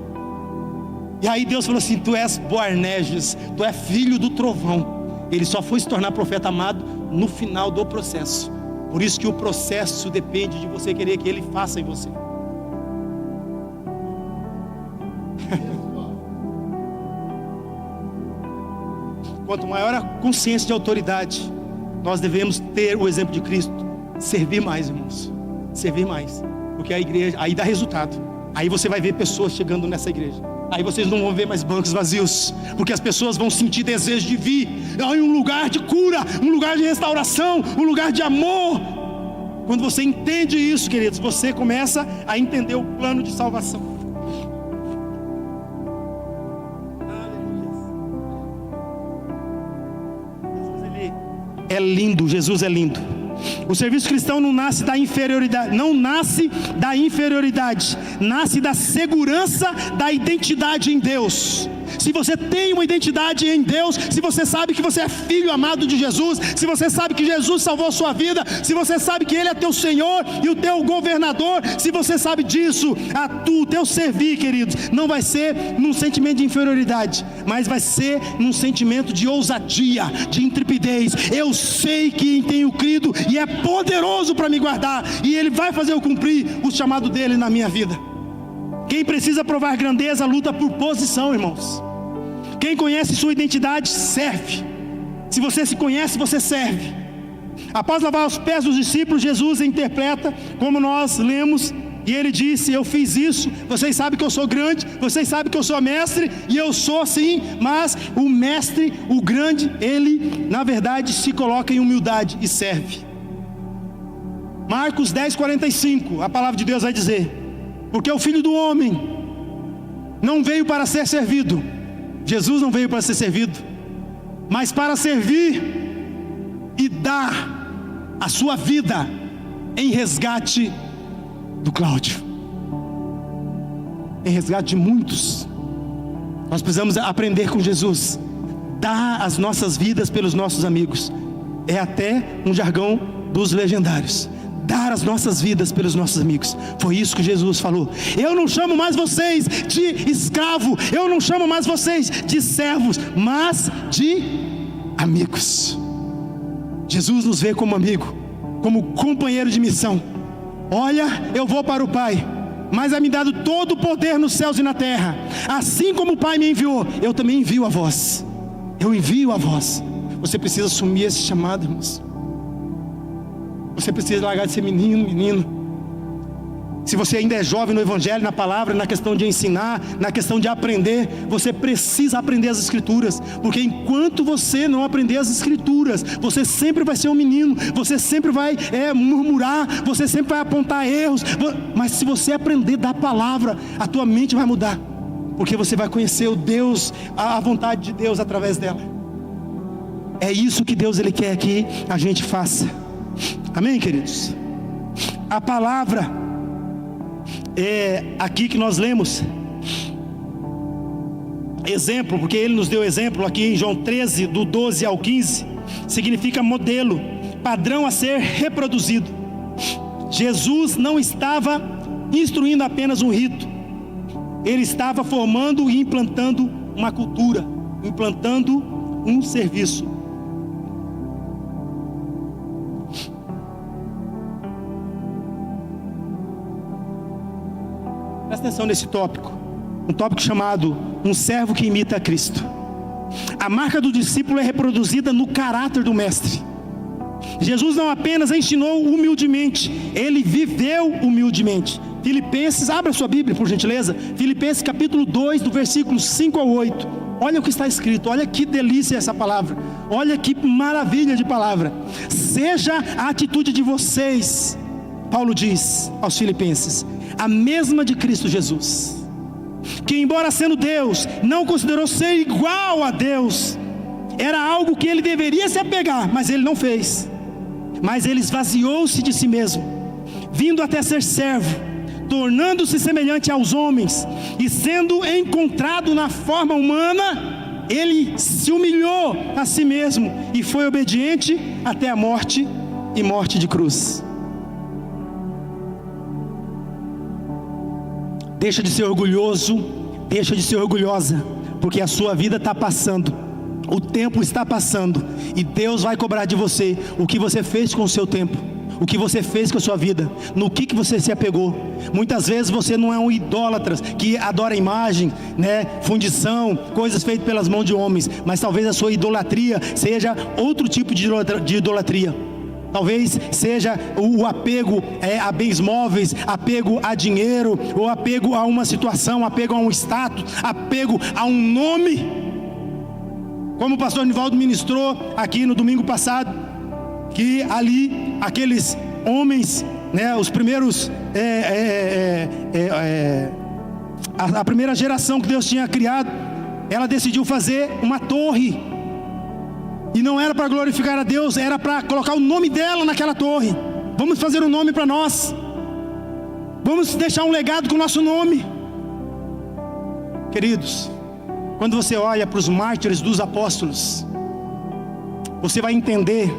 E aí Deus falou assim: tu és Boanerges, tu és filho do trovão. Ele só foi se tornar profeta amado no final do processo. Por isso que o processo depende de você querer que ele faça em você. Quanto maior a consciência de autoridade, nós devemos ter o exemplo de Cristo. Servir mais, irmãos, servir mais, porque a igreja, aí dá resultado. Aí você vai ver pessoas chegando nessa igreja. Aí vocês não vão ver mais bancos vazios, porque as pessoas vão sentir desejo de vir em um lugar de cura, um lugar de restauração, um lugar de amor. Quando você entende isso, queridos, você começa a entender o plano de salvação. É lindo, Jesus é lindo. O serviço cristão não nasce da inferioridade, nasce da segurança da identidade em Deus. Se você tem uma identidade em Deus, se você sabe que você é filho amado de Jesus, se você sabe que Jesus salvou a sua vida, se você sabe que Ele é teu Senhor e o teu governador, se você sabe disso, o teu servir, queridos, não vai ser num sentimento de inferioridade, mas vai ser num sentimento de ousadia, de intrepidez. Eu sei que tenho crido e é poderoso para me guardar, e Ele vai fazer eu cumprir o chamado dEle na minha vida. Quem precisa provar grandeza luta por posição, irmãos. Quem conhece sua identidade serve. Se você se conhece, você serve. Após lavar os pés dos discípulos, Jesus interpreta como nós lemos, e ele disse: eu fiz isso, vocês sabem que eu sou grande, vocês sabem que eu sou mestre, e eu sou sim, mas o mestre, o grande, ele na verdade se coloca em humildade e serve. Marcos 10:45, a palavra de Deus vai dizer: porque o Filho do Homem não veio para ser servido. Jesus não veio para ser servido, mas para servir e dar a sua vida em resgate do Cláudio, em resgate de muitos. Nós precisamos aprender com Jesus, dar as nossas vidas pelos nossos amigos. É até um jargão dos legendários: dar as nossas vidas pelos nossos amigos. Foi isso que Jesus falou: eu não chamo mais vocês de escravo, eu não chamo mais vocês de servos, mas de amigos. Jesus nos vê como amigo, como companheiro de missão. Olha, eu vou para o Pai, mas é me dado todo o poder nos céus e na terra. Assim como o Pai me enviou, eu também envio a vós. Eu envio a vós. Você precisa assumir esse chamado, irmãos. Você precisa largar de ser menino. Se você ainda é jovem no Evangelho, na palavra, na questão de ensinar, na questão de aprender, você precisa aprender as Escrituras. Porque enquanto você não aprender as Escrituras, você sempre vai ser um menino. Você sempre vai murmurar, você sempre vai apontar erros. Mas se você aprender da palavra, a tua mente vai mudar. Porque você vai conhecer o Deus, a vontade de Deus através dela. É isso que Deus Ele quer que a gente faça. Amém, queridos? A palavra aqui que nós lemos, exemplo, porque Ele nos deu exemplo aqui em João 13, do 12 ao 15, significa modelo, padrão a ser reproduzido. Jesus não estava instruindo apenas um rito, Ele estava formando e implantando uma cultura, implantando um serviço. Presta atenção nesse tópico, um tópico chamado um servo que imita a Cristo. A marca do discípulo é reproduzida no caráter do mestre. Jesus não apenas ensinou humildemente, Ele viveu humildemente. Filipenses, abra sua Bíblia por gentileza, Filipenses capítulo 2, do versículo 5 ao 8. Olha o que está escrito, olha que delícia essa palavra, olha que maravilha de palavra. Seja a atitude de vocês, Paulo diz aos Filipenses, a mesma de Cristo Jesus, que embora sendo Deus, não considerou ser igual a Deus. Era algo que Ele deveria se apegar, mas Ele não fez. Mas Ele esvaziou-se de si mesmo, vindo até ser servo, tornando-se semelhante aos homens, e sendo encontrado na forma humana, Ele se humilhou a si mesmo, e foi obediente até a morte, e morte de cruz. Deixa de ser orgulhoso, deixa de ser orgulhosa, porque a sua vida está passando, o tempo está passando, e Deus vai cobrar de você o que você fez com o seu tempo, o que você fez com a sua vida, no que você se apegou. Muitas vezes você não é um idólatra que adora imagem, fundição, coisas feitas pelas mãos de homens, mas talvez a sua idolatria seja outro tipo de idolatria. Talvez seja o apego a bens móveis, apego a dinheiro, ou apego a uma situação, apego a um status, apego a um nome. Como o pastor Nivaldo ministrou aqui no domingo passado, que ali aqueles homens, os primeiros, a primeira geração que Deus tinha criado, ela decidiu fazer uma torre. E não era para glorificar a Deus, era para colocar o nome dela naquela torre. Vamos fazer um nome para nós. Vamos deixar um legado com o nosso nome. Queridos, quando você olha para os mártires dos apóstolos, você vai entender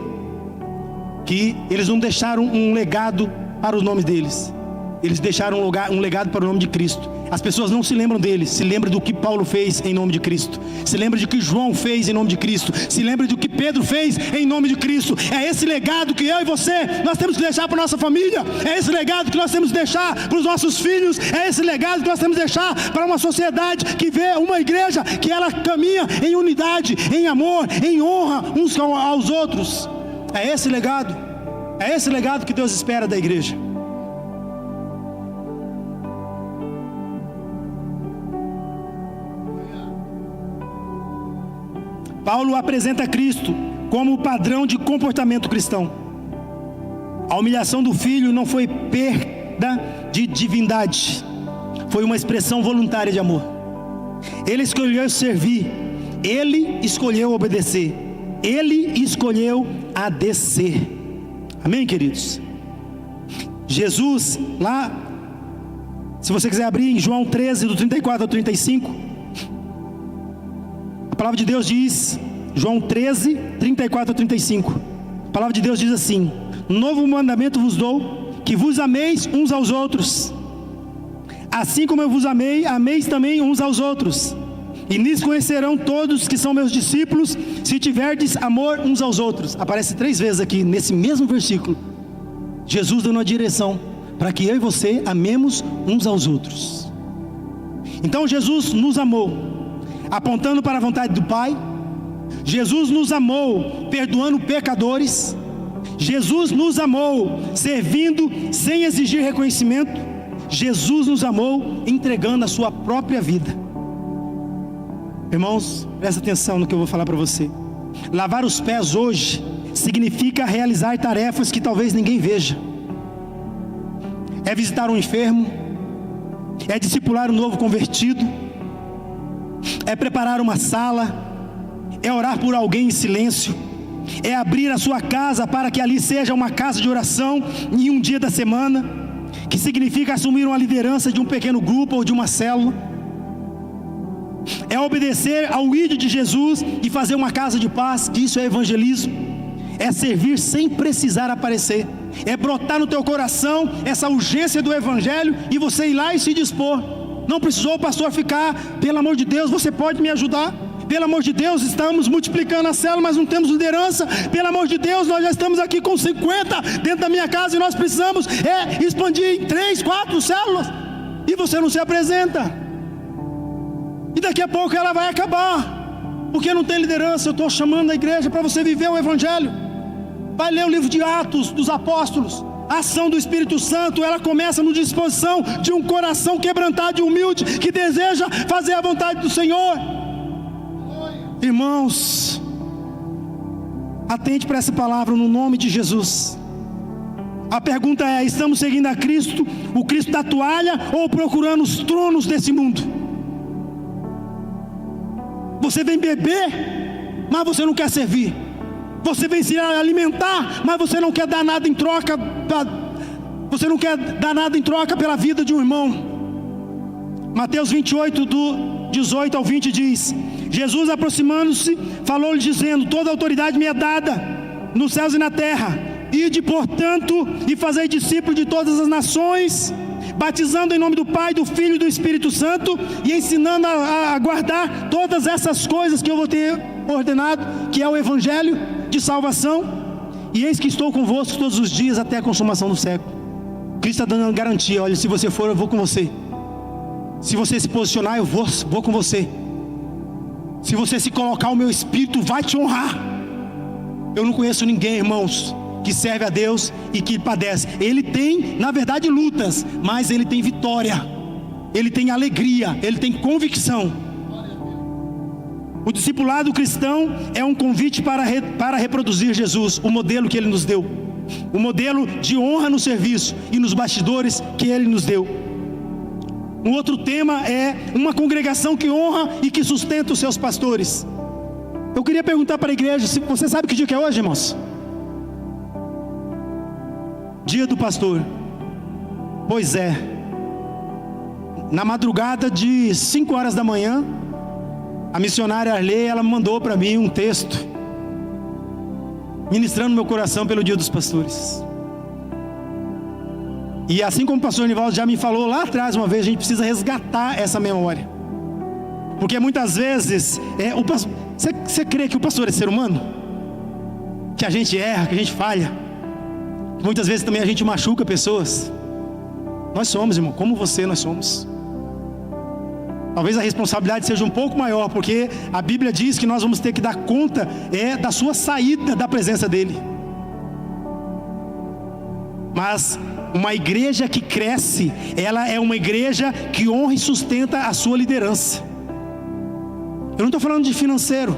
que eles não deixaram um legado para o nome deles. Eles deixaram um legado para o nome de Cristo. As pessoas não se lembram deles, se lembram do que Paulo fez em nome de Cristo, se lembram do que João fez em nome de Cristo, se lembram do que Pedro fez em nome de Cristo. É esse legado que eu e você, nós temos que deixar para a nossa família. É esse legado que nós temos que deixar para os nossos filhos. É esse legado que nós temos que deixar para uma sociedade que vê uma igreja que ela caminha em unidade, em amor, em honra uns aos outros. É esse legado que Deus espera da igreja. Paulo apresenta Cristo como o padrão de comportamento cristão. A humilhação do Filho não foi perda de divindade, foi uma expressão voluntária de amor. Ele escolheu servir, Ele escolheu obedecer, Ele escolheu descer. Amém, queridos? Jesus, lá, se você quiser abrir em João 13, do 34 ao 35, a palavra de Deus diz, João 13, 34 a 35, a palavra de Deus diz assim: novo mandamento vos dou, que vos ameis uns aos outros. Assim como eu vos amei, ameis também uns aos outros. E nisso conhecerão todos que são meus discípulos, se tiverdes amor uns aos outros. Aparece 3 vezes aqui, nesse mesmo versículo, Jesus dando uma direção, para que eu e você amemos uns aos outros. Então Jesus nos amou, apontando para a vontade do Pai. Jesus nos amou, perdoando pecadores. Jesus nos amou, servindo sem exigir reconhecimento. Jesus nos amou, entregando a sua própria vida. Irmãos, presta atenção no que eu vou falar para você. Lavar os pés hoje significa realizar tarefas que talvez ninguém veja. É visitar um enfermo, é discipular um novo convertido, é preparar uma sala, é orar por alguém em silêncio, é abrir a sua casa para que ali seja uma casa de oração em um dia da semana, que significa assumir uma liderança de um pequeno grupo ou de uma célula. É obedecer ao ídolo de Jesus e fazer uma casa de paz. Isso é evangelismo. É servir sem precisar aparecer. É brotar no teu coração essa urgência do evangelho e você ir lá e se dispor. Não precisou o pastor ficar, pelo amor de Deus, você pode me ajudar? Pelo amor de Deus, estamos multiplicando a célula, mas não temos liderança. Pelo amor de Deus, nós já estamos aqui com 50 dentro da minha casa e nós precisamos expandir em 3, 4 células. E você não se apresenta. E daqui a pouco ela vai acabar, porque não tem liderança. Eu estou chamando a igreja para você viver o evangelho. Vai ler o livro de Atos dos Apóstolos. A ação do Espírito Santo, ela começa na disposição de um coração quebrantado e humilde, que deseja fazer a vontade do Senhor. Irmãos, atente para essa palavra no nome de Jesus. A pergunta é: estamos seguindo a Cristo, o Cristo da toalha, ou procurando os tronos desse mundo? Você vem beber, mas você não quer servir. Você vem se alimentar, mas você não quer dar nada em troca. Você não quer dar nada em troca pela vida de um irmão. Mateus 28, do 18 ao 20 diz: Jesus, aproximando-se, falou-lhe dizendo: toda autoridade me é dada nos céus e na terra. Ide, portanto, e fazei discípulos de todas as nações, batizando em nome do Pai, do Filho e do Espírito Santo, e ensinando a guardar todas essas coisas que eu vou ter ordenado, que é o Evangelho de salvação. E eis que estou convosco todos os dias até a consumação do século. Cristo está dando garantia: olha, se você for, eu vou com você. Se você se posicionar, eu vou com você. Se você se colocar, o meu Espírito vai te honrar. Eu não conheço ninguém, irmãos, que serve a Deus e que padece. Ele tem, na verdade, lutas, mas ele tem vitória, ele tem alegria, ele tem convicção. O discipulado cristão é um convite para reproduzir Jesus, o modelo que ele nos deu, o modelo de honra no serviço e nos bastidores que ele nos deu. Um outro tema é uma congregação que honra e que sustenta os seus pastores. Eu queria perguntar para a igreja: se você sabe que dia que é hoje, irmãos? Dia do pastor. Pois é, na madrugada de 5 horas da manhã, a missionária Arley, ela mandou para mim um texto, ministrando meu coração pelo dia dos pastores. E assim como o pastor Nivaldo já me falou lá atrás uma vez, a gente precisa resgatar essa memória. Porque muitas vezes, você crê que o pastor é ser humano? Que a gente erra, que a gente falha? Muitas vezes também a gente machuca pessoas. Nós somos, irmão, como você nós somos. Talvez a responsabilidade seja um pouco maior, porque a Bíblia diz que nós vamos ter que dar conta da sua saída da presença dele. Mas uma igreja que cresce, ela é uma igreja que honra e sustenta a sua liderança. Eu não estou falando de financeiro,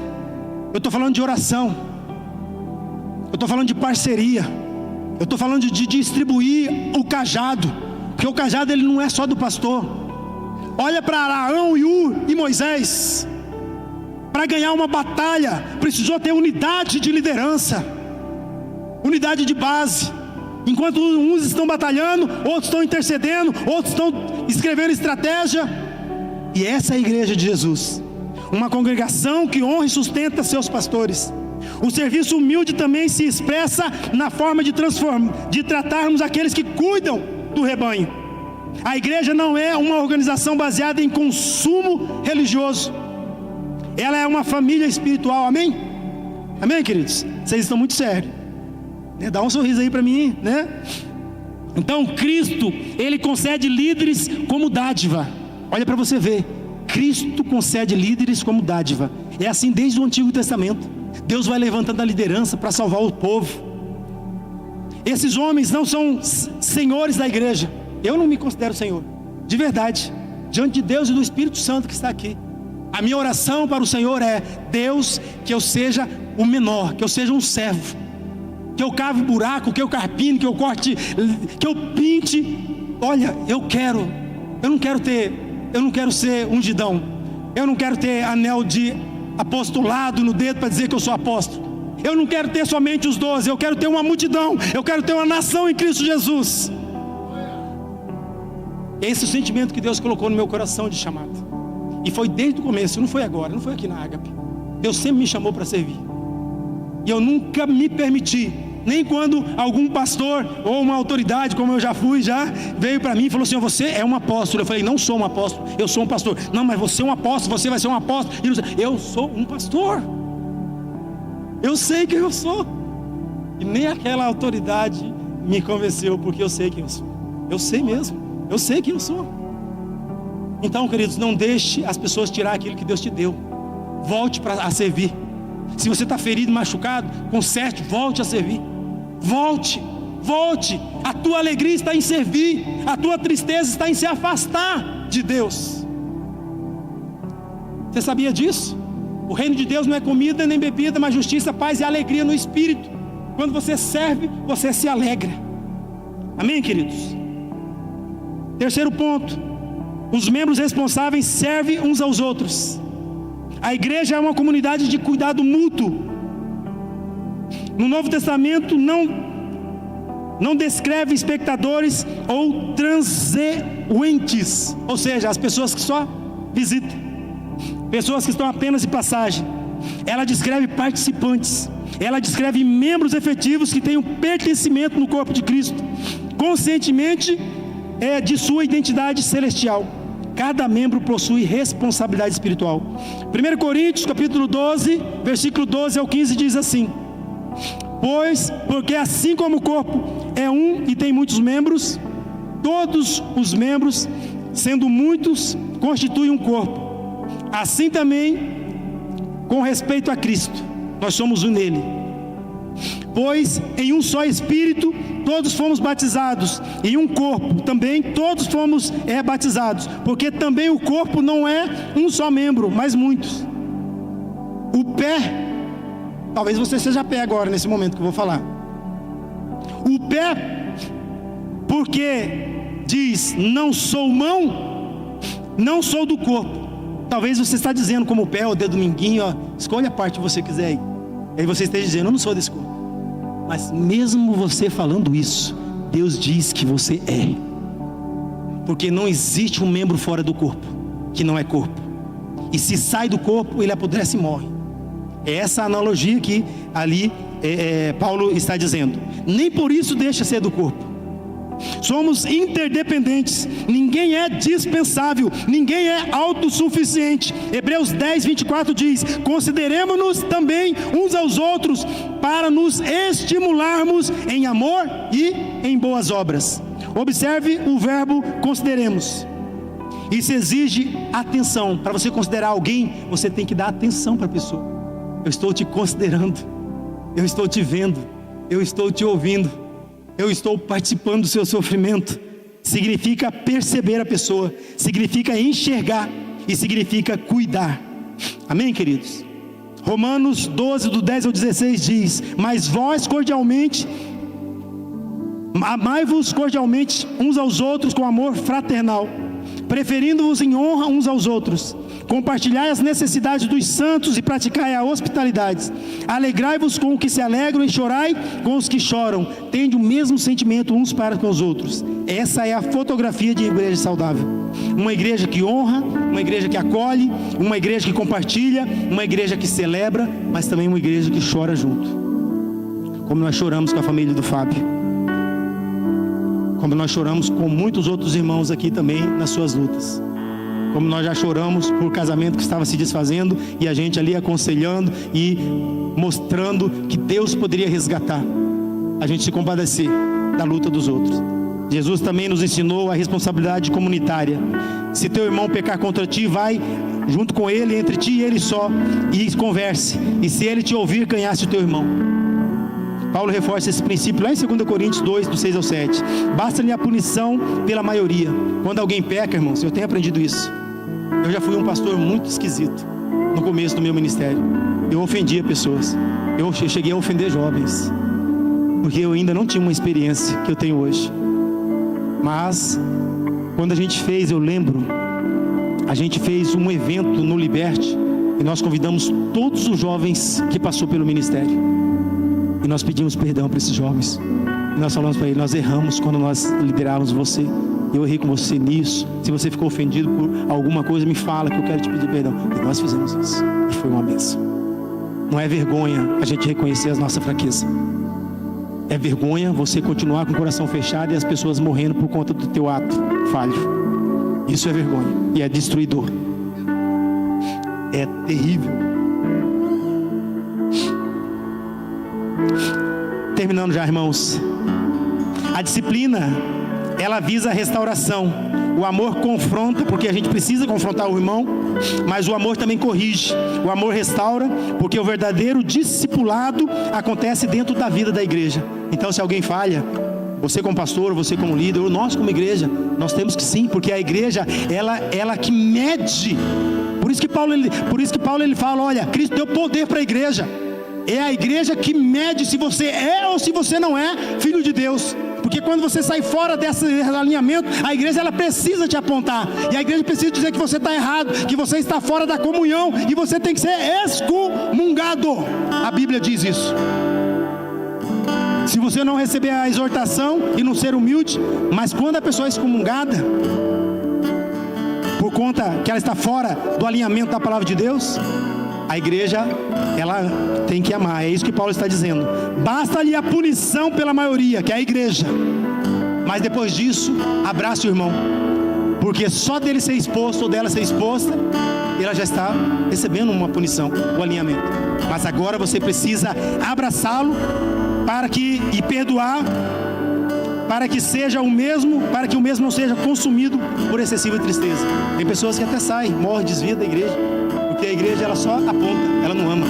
eu estou falando de oração, eu estou falando de parceria, eu estou falando de distribuir o cajado, porque o cajado ele não é só do pastor. Olha para Arão, e Moisés, para ganhar uma batalha precisou ter unidade de liderança, unidade de base. Enquanto uns estão batalhando, outros estão intercedendo, outros estão escrevendo estratégia. E essa é a igreja de Jesus, uma congregação que honra e sustenta seus pastores, O serviço humilde também se expressa na forma de tratarmos aqueles que cuidam do rebanho. A igreja não é uma organização baseada em consumo religioso. Ela é uma família espiritual, amém? Amém, queridos? Vocês estão muito sérios, né? Dá um sorriso aí para mim, né? Então Cristo, Ele concede líderes como dádiva. Olha para você ver, Cristo concede líderes como dádiva. É assim desde o Antigo Testamento. Deus vai levantando a liderança para salvar o povo. Esses homens não são senhores da igreja. Eu não me considero senhor, de verdade, diante de Deus e do Espírito Santo que está aqui. A minha oração para o Senhor é: Deus, que eu seja o menor, que eu seja um servo, que eu cave buraco, que eu carpine, que eu corte, que eu pinte. Olha, eu não quero ser ungidão, eu não quero ter anel de apostolado no dedo para dizer que eu sou apóstolo. Eu não quero ter somente os 12, eu quero ter uma multidão, eu quero ter uma nação em Cristo Jesus. Esse é o sentimento que Deus colocou no meu coração de chamado. E foi desde o começo, não foi agora, não foi aqui na Ágape. Deus sempre me chamou para servir. E eu nunca me permiti, nem quando algum pastor ou uma autoridade, como eu já fui, veio para mim e falou assim: você é um apóstolo. Eu falei: não sou um apóstolo, eu sou um pastor. Não, mas você é um apóstolo, você vai ser um apóstolo. Eu sou um pastor. Eu sei quem eu sou. E nem aquela autoridade me convenceu, porque eu sei quem eu sou. Eu sei mesmo. Eu sei quem eu sou. Então, queridos, não deixe as pessoas tirar aquilo que Deus te deu. Volte a servir. Se você está ferido, machucado, conserte, volte a servir. Volte. A tua alegria está em servir. A tua tristeza está em se afastar de Deus. Você sabia disso? O reino de Deus não é comida nem bebida, mas justiça, paz e alegria no Espírito. Quando você serve, você se alegra. Amém, queridos? Terceiro ponto: os membros responsáveis servem uns aos outros. A igreja é uma comunidade de cuidado mútuo. No Novo Testamento não descreve espectadores ou transeuntes, ou seja, as pessoas que só visitam, pessoas que estão apenas de passagem. Ela descreve participantes. Ela descreve membros efetivos que têm um pertencimento no corpo de Cristo, conscientemente de sua identidade celestial. Cada membro possui responsabilidade espiritual. 1 Coríntios capítulo 12, versículo 12 ao 15 diz assim: porque assim como o corpo é um e tem muitos membros, todos os membros, sendo muitos, constituem um corpo. Assim também, com respeito a Cristo, nós somos um nele. Pois em um só Espírito todos fomos batizados, em um corpo também todos fomos batizados, porque também o corpo não é um só membro, mas muitos. O pé, talvez você seja pé agora nesse momento que eu vou falar. O pé, porque diz: não sou mão, não sou do corpo. Talvez você está dizendo como o pé, o dedo minguinho, escolha a parte que você quiser aí. Aí você esteja dizendo: eu não sou desse corpo. Mas mesmo você falando isso, Deus diz que você é. Porque não existe um membro fora do corpo que não é corpo. E se sai do corpo, ele apodrece e morre. É essa analogia que ali Paulo está dizendo. Nem por isso deixa ser do corpo. Somos interdependentes. Ninguém é dispensável, ninguém é autossuficiente. Hebreus 10, 24 diz: consideremos-nos também uns aos outros para nos estimularmos em amor e em boas obras. Observe o verbo consideremos. Isso exige atenção. Para você considerar alguém, você tem que dar atenção para a pessoa. Eu estou te considerando, eu estou te vendo, eu estou te ouvindo, eu estou participando do seu sofrimento. Significa perceber a pessoa, significa enxergar e significa cuidar. Amém, queridos? Romanos 12, do 10 ao 16 diz: mas vós cordialmente, amai-vos cordialmente uns aos outros com amor fraternal, preferindo-vos em honra uns aos outros. Compartilhai as necessidades dos santos e praticai a hospitalidade. Alegrai-vos com os que se alegram e chorai com os que choram. Tende o mesmo sentimento uns para com os outros. Essa é a fotografia de igreja saudável. Uma igreja que honra, uma igreja que acolhe, uma igreja que compartilha, uma igreja que celebra, mas também uma igreja que chora junto. Como nós choramos com a família do Fábio. Como nós choramos com muitos outros irmãos aqui também nas suas lutas. Como nós já choramos por casamento que estava se desfazendo e a gente ali aconselhando e mostrando que Deus poderia resgatar. A gente se compadecer da luta dos outros. Jesus também nos ensinou a responsabilidade comunitária. Se teu irmão pecar contra ti, vai junto com ele, entre ti e ele só, e converse. E se ele te ouvir, ganhaste o teu irmão. Paulo reforça esse princípio lá em 2 Coríntios 2, do 6 ao 7. Basta-lhe a punição pela maioria. Quando alguém peca, irmãos, eu tenho aprendido isso. Eu já fui um pastor muito esquisito no começo do meu ministério. Eu ofendia pessoas. Eu cheguei a ofender jovens, porque eu ainda não tinha uma experiência que eu tenho hoje. Mas quando a gente fez, eu lembro, a gente fez um evento no Liberte e nós convidamos todos os jovens que passou pelo ministério. E nós pedimos perdão para esses jovens. E nós falamos para eles: nós erramos quando nós liderávamos você. Eu errei com você nisso. Se você ficou ofendido por alguma coisa, me fala que eu quero te pedir perdão. E nós fizemos isso. E foi uma bênção. Não é vergonha a gente reconhecer a nossa fraqueza. É vergonha você continuar com o coração fechado e as pessoas morrendo por conta do teu ato falho. Isso é vergonha. E é destruidor. É terrível. Terminando já, irmãos. A disciplina, ela visa a restauração. O amor confronta, porque a gente precisa confrontar o irmão, mas o amor também corrige. O amor restaura, porque o verdadeiro discipulado acontece dentro da vida da igreja. Então, se alguém falha, você como pastor, você como líder, ou nós como igreja, nós temos que sim, porque a igreja, ela que mede. Por isso que Paulo ele fala: olha, Cristo deu poder para a igreja. É a igreja que mede se você é ou se você não é filho de Deus. Porque quando você sai fora desse alinhamento, a igreja ela precisa te apontar. E a igreja precisa dizer que você está errado, que você está fora da comunhão e você tem que ser excomungado. A Bíblia diz isso. Se você não receber a exortação e não ser humilde, mas quando a pessoa é excomungada, por conta que ela está fora do alinhamento da palavra de Deus, a igreja, ela tem que amar. É isso que Paulo está dizendo. Basta-lhe a punição pela maioria, que é a igreja. Mas depois disso, abraça o irmão. Porque só dele ser exposto ou dela ser exposta, ela já está recebendo uma punição, o alinhamento. Mas agora você precisa abraçá-lo e perdoar, para que seja o mesmo, para que o mesmo não seja consumido por excessiva tristeza. Tem pessoas que até saem, morrem, desviam da igreja, porque a igreja ela só aponta, ela não ama.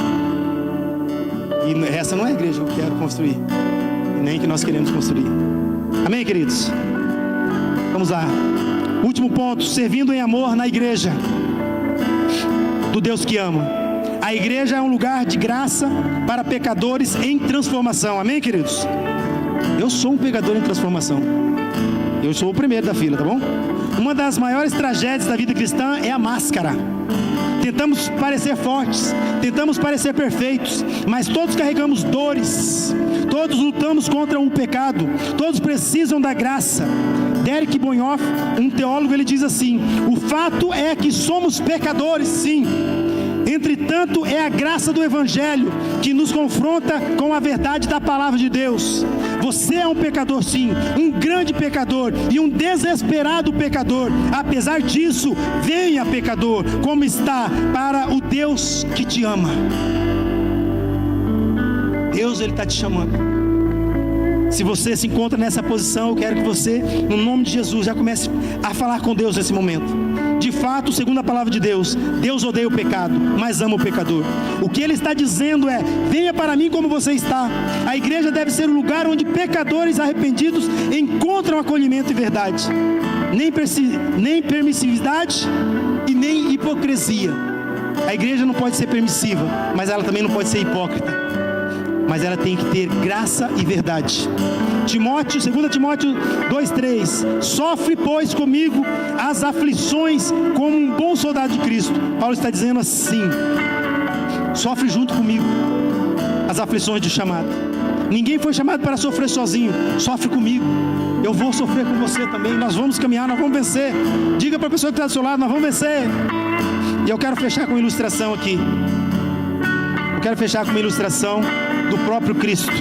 E essa não é a igreja que eu quero construir, e nem que nós queremos construir. Amém, queridos? Vamos lá. Último ponto: servindo em amor na igreja do Deus que ama. A igreja é um lugar de graça para pecadores em transformação. Amém, queridos? Eu sou um pecador em transformação. Eu sou o primeiro da fila, tá bom? Uma das maiores tragédias da vida cristã é a máscara. Tentamos parecer fortes, tentamos parecer perfeitos, mas todos carregamos dores, todos lutamos contra o pecado, todos precisam da graça. Derek Bonhoeffer, um teólogo, ele diz assim: o fato é que somos pecadores, sim. Entretanto, é a graça do Evangelho que nos confronta com a verdade da palavra de Deus. Você é um pecador, sim, um grande pecador e um desesperado pecador. Apesar disso, venha, pecador, como está, para o Deus que te ama. Deus, Ele está te chamando. Se você se encontra nessa posição, eu quero que você, no nome de Jesus, já comece a falar com Deus nesse momento. De fato, segundo a palavra de Deus, Deus odeia o pecado, mas ama o pecador. O que Ele está dizendo é: venha para mim como você está. A igreja deve ser um lugar onde pecadores arrependidos encontram acolhimento e verdade. Nem permissividade e nem hipocrisia. A igreja não pode ser permissiva, mas ela também não pode ser hipócrita. mas ela tem que ter graça e verdade. 2 Timóteo 2,3: sofre, pois, comigo as aflições como um bom soldado de Cristo. Paulo está dizendo assim: sofre junto comigo as aflições do chamado. Ninguém foi chamado para sofrer sozinho. Sofre comigo, eu vou sofrer com você também. Nós vamos caminhar, nós vamos vencer. Diga para a pessoa que está do seu lado: nós vamos vencer. E eu quero fechar com uma ilustração aqui. Eu quero fechar com uma ilustração do próprio Cristo.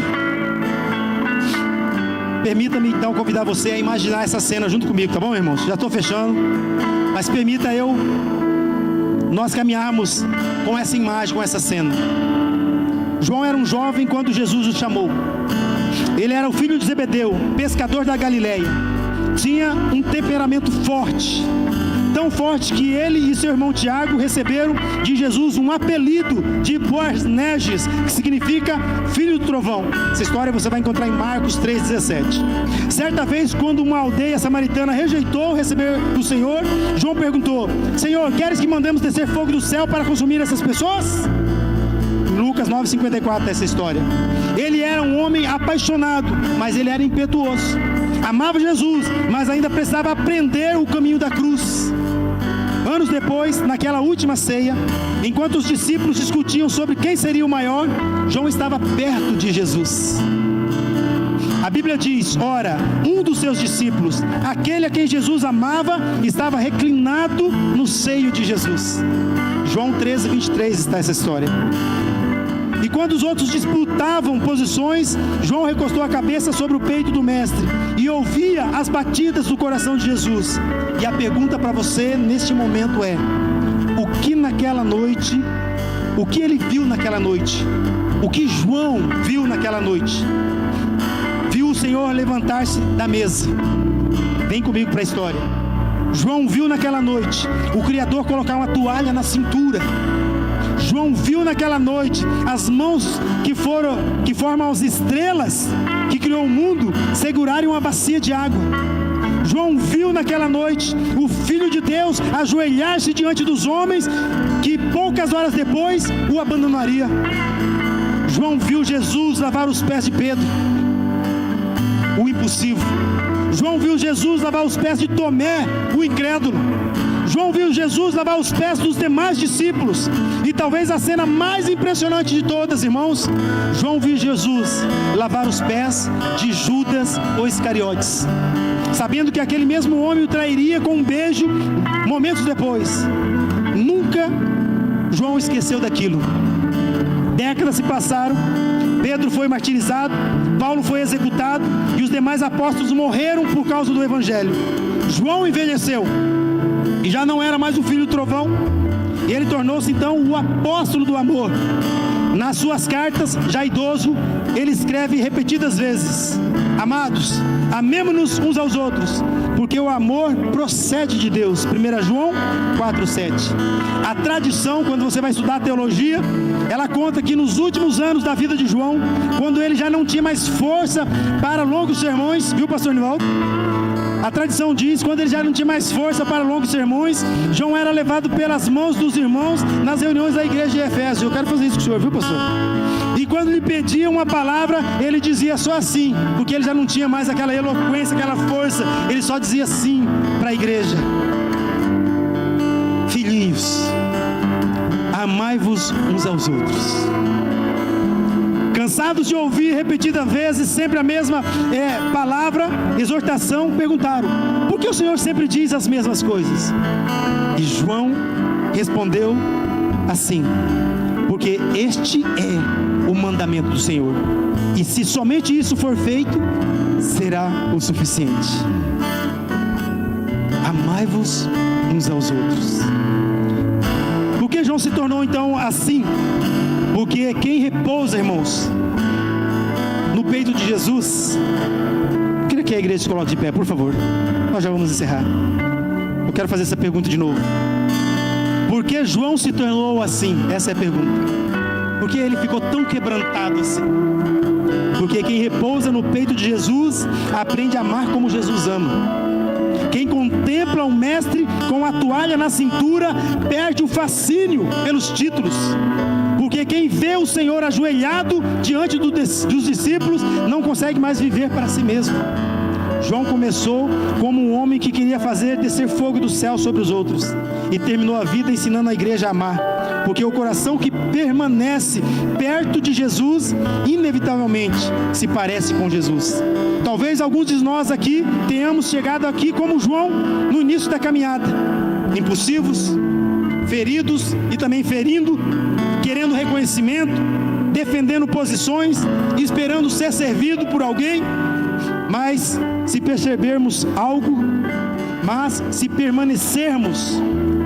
Permita-me então convidar você a imaginar essa cena junto comigo, tá bom, irmãos? Já estou fechando, mas permita nós caminharmos com essa imagem, com essa cena. João era um jovem quando Jesus o chamou. Ele era o filho de Zebedeu, pescador da Galileia. Tinha um temperamento forte, tão forte que ele e seu irmão Tiago receberam de Jesus um apelido de Boanerges, que significa filho do trovão. Essa história você vai encontrar em Marcos 3,17. Certa vez, quando uma aldeia samaritana rejeitou receber do Senhor, João perguntou: Senhor, queres que mandemos descer fogo do céu para consumir essas pessoas? Lucas 9,54, essa história. Ele era um homem apaixonado, mas ele era impetuoso. Amava Jesus, mas ainda precisava aprender o caminho da cruz. Anos depois, naquela última ceia, enquanto os discípulos discutiam sobre quem seria o maior, João estava perto de Jesus. A Bíblia diz: ora, um dos seus discípulos, aquele a quem Jesus amava, estava reclinado no seio de Jesus. João 13,23 está essa história. E quando os outros disputavam posições, João recostou a cabeça sobre o peito do mestre e ouvia as batidas do coração de Jesus. E a pergunta para você neste momento é: o que ele viu naquela noite? O que João viu naquela noite? Viu o Senhor levantar-se da mesa. Vem comigo para a história. João viu naquela noite o Criador colocar uma toalha na cintura. João viu naquela noite as mãos que formam as estrelas que criou o mundo segurarem uma bacia de água. João viu naquela noite o Filho de Deus ajoelhar-se diante dos homens que poucas horas depois o abandonaria. João viu Jesus lavar os pés de Pedro, o impossível. João viu Jesus lavar os pés de Tomé, o incrédulo. João viu Jesus lavar os pés dos demais discípulos. E talvez a cena mais impressionante de todas, irmãos, João viu Jesus lavar os pés de Judas o Iscariotes, sabendo que aquele mesmo homem o trairia com um beijo momentos depois. Nunca João esqueceu daquilo. Décadas se passaram, Pedro foi martirizado, Paulo foi executado e os demais apóstolos morreram por causa do Evangelho. João envelheceu e já não era mais o filho do trovão. Ele tornou-se então o apóstolo do amor. Nas suas cartas, já idoso, ele escreve repetidas vezes: amados, amemo-nos uns aos outros, porque o amor procede de Deus. 1 João 4,7. A tradição, quando você vai estudar teologia, ela conta que nos últimos anos da vida de João, quando ele já não tinha mais força para longos sermões, viu, pastor Nivaldo? A tradição diz, quando ele já não tinha mais força para longos sermões, João era levado pelas mãos dos irmãos nas reuniões da igreja de Efésios. Eu quero fazer isso com o senhor, viu, pastor? E quando lhe pediam uma palavra, ele dizia só assim, porque ele já não tinha mais aquela eloquência, aquela força. Ele só dizia sim para a igreja: filhinhos, amai-vos uns aos outros. Cansados de ouvir repetidas vezes sempre a mesma palavra, exortação, perguntaram: por que o Senhor sempre diz as mesmas coisas? E João respondeu assim: porque este é o mandamento do Senhor, e se somente isso for feito, será o suficiente. Amai-vos uns aos outros. Por que João se tornou então assim? Porque quem repousa, irmãos, no peito de Jesus... Eu queria que a igreja se coloque de pé, por favor. Nós já vamos encerrar. Eu quero fazer essa pergunta de novo. Por que João se tornou assim? Essa é a pergunta. Por que ele ficou tão quebrantado assim? Porque quem repousa no peito de Jesus aprende a amar como Jesus ama. Quem contempla o mestre com a toalha na cintura perde o fascínio pelos títulos. Porque Porque quem vê o Senhor ajoelhado diante dos discípulos não consegue mais viver para si mesmo. João começou como um homem que queria fazer descer fogo do céu sobre os outros, e terminou a vida ensinando a igreja a amar, porque o coração que permanece perto de Jesus, inevitavelmente se parece com Jesus. Talvez alguns de nós aqui tenhamos chegado aqui como João no início da caminhada, impulsivos, feridos e também ferindo, querendo reconhecimento, defendendo posições, esperando ser servido por alguém. Mas se percebermos algo, se permanecermos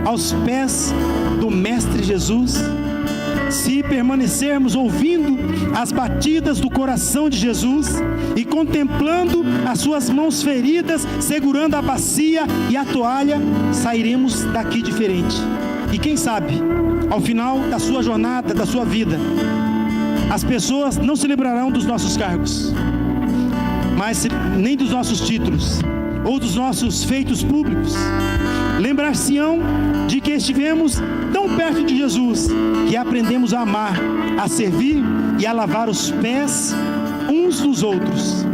aos pés do Mestre Jesus, se permanecermos ouvindo as batidas do coração de Jesus e contemplando as suas mãos feridas, segurando a bacia e a toalha, sairemos daqui diferente. E quem sabe, ao final da sua jornada, da sua vida, as pessoas não se lembrarão dos nossos cargos, mas nem dos nossos títulos ou dos nossos feitos públicos. Lembrar-se-ão de que estivemos tão perto de Jesus que aprendemos a amar, a servir e a lavar os pés uns dos outros.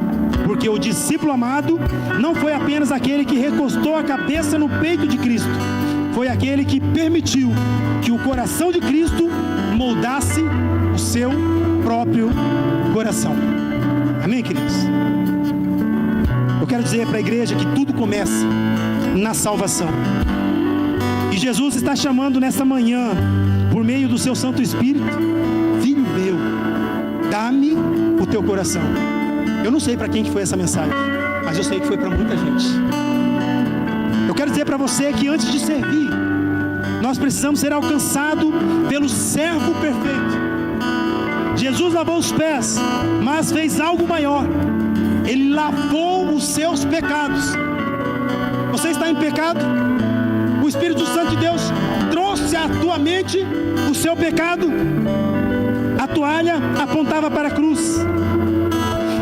Porque o discípulo amado não foi apenas aquele que recostou a cabeça no peito de Cristo, foi aquele que permitiu que o coração de Cristo moldasse o seu próprio coração. Amém, queridos? Eu quero dizer para a igreja que tudo começa na salvação. E Jesus está chamando nessa manhã, por meio do seu Santo Espírito: filho meu, dá-me o teu coração. Eu não sei para quem que foi essa mensagem, mas eu sei que foi para muita gente. Eu quero dizer para você que antes de servir, nós precisamos ser alcançados pelo servo perfeito. Jesus lavou os pés, mas fez algo maior. Ele lavou os seus pecados. Você está em pecado? O Espírito Santo de Deus trouxe à tua mente o seu pecado. A toalha apontava para a cruz.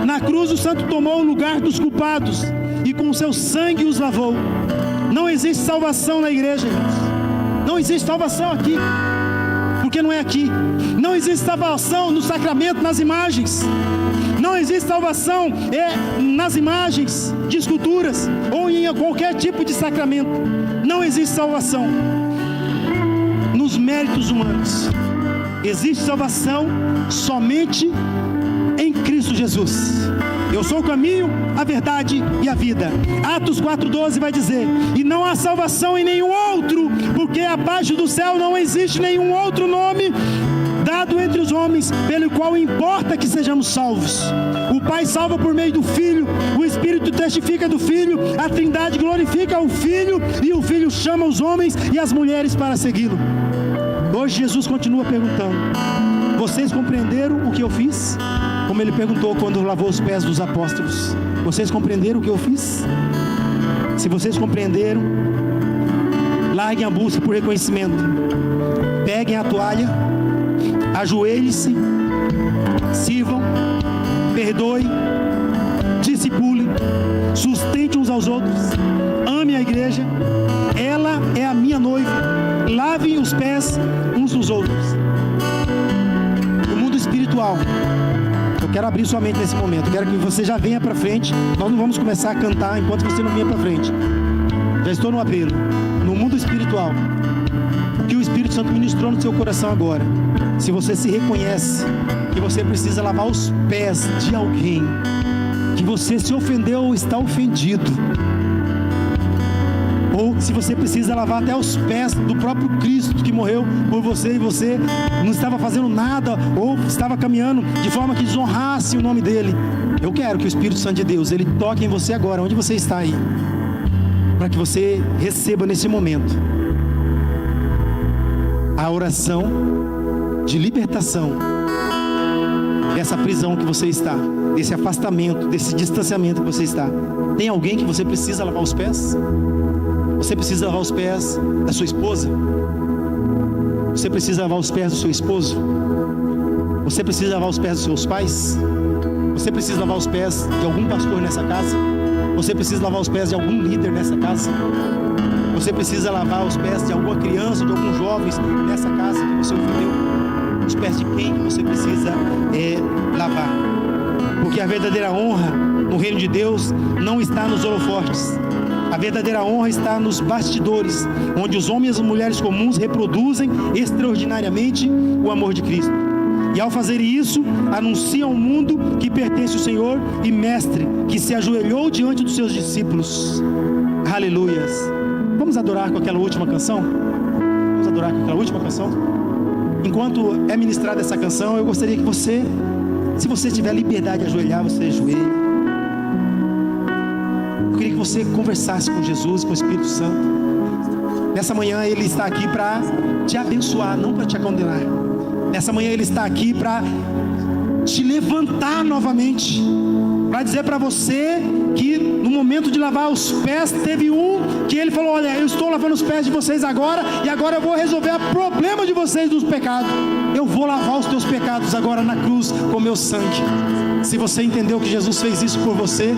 Na cruz o Santo tomou o lugar dos culpados e com o seu sangue os lavou. Não existe salvação na igreja, irmãos. Não existe salvação aqui, porque não é aqui. Não existe salvação no sacramento, nas imagens. Não existe salvação nas imagens de esculturas ou em qualquer tipo de sacramento. Não existe salvação nos méritos humanos. Existe salvação somente em Cristo Jesus. Eu sou o caminho, a verdade e a vida. Atos 4,12 vai dizer: e não há salvação em nenhum outro, porque abaixo do céu não existe nenhum outro nome dado entre os homens, pelo qual importa que sejamos salvos. O Pai salva por meio do Filho, o Espírito testifica do Filho, a Trindade glorifica o Filho, e o Filho chama os homens e as mulheres para segui-lo. Hoje Jesus continua perguntando: vocês compreenderam o que eu fiz? Como ele perguntou quando lavou os pés dos apóstolos: vocês compreenderam o que eu fiz? Se vocês compreenderam, larguem a busca por reconhecimento, peguem a toalha, ajoelhem-se, sirvam, perdoem, discipulem, sustentem uns aos outros, amem a igreja. Ela é a minha noiva. Lavem os pés uns dos outros. No mundo espiritual, eu quero abrir sua mente nesse momento. Eu quero que você já venha para frente. Nós não vamos começar a cantar enquanto você não venha para frente. Já estou no apelo. No mundo espiritual, o que o Espírito Santo ministrou no seu coração agora, se você se reconhece que você precisa lavar os pés de alguém, que você se ofendeu ou está ofendido, ou se você precisa lavar até os pés do próprio Cristo que morreu por você, e você não estava fazendo nada, ou estava caminhando de forma que desonrasse o nome dele, eu quero que o Espírito Santo de Deus, ele toque em você agora, onde você está aí, para que você receba nesse momento a oração de libertação dessa prisão que você está, desse afastamento, desse distanciamento que você está. Tem alguém que você precisa lavar os pés? Você precisa lavar os pés da sua esposa? Você precisa lavar os pés do seu esposo? Você precisa lavar os pés dos seus pais? Você precisa lavar os pés de algum pastor nessa casa? Você precisa lavar os pés de algum líder nessa casa? Você precisa lavar os pés de alguma criança, de alguns jovens nessa casa que você ofendeu? Os pés de quem que você precisa lavar. Porque a verdadeira honra no reino de Deus não está nos holofotes. A verdadeira honra está nos bastidores, onde os homens e as mulheres comuns reproduzem extraordinariamente o amor de Cristo. E ao fazer isso, anunciam ao mundo que pertence ao Senhor e Mestre, que se ajoelhou diante dos seus discípulos. Aleluias. Vamos adorar com aquela última canção? Vamos adorar com aquela última canção? Enquanto é ministrada essa canção, eu gostaria que você, se você tiver liberdade de ajoelhar, você ajoelhe. Eu queria que você conversasse com Jesus, com o Espírito Santo. Nessa manhã Ele está aqui para te abençoar, não para te condenar. Nessa manhã Ele está aqui para te levantar novamente, para dizer para você que no momento de lavar os pés, teve que Ele falou: olha, eu estou lavando os pés de vocês agora, e agora eu vou resolver o problema de vocês dos pecados. Eu vou lavar os teus pecados agora na cruz com meu sangue. Se você entendeu que Jesus fez isso por você,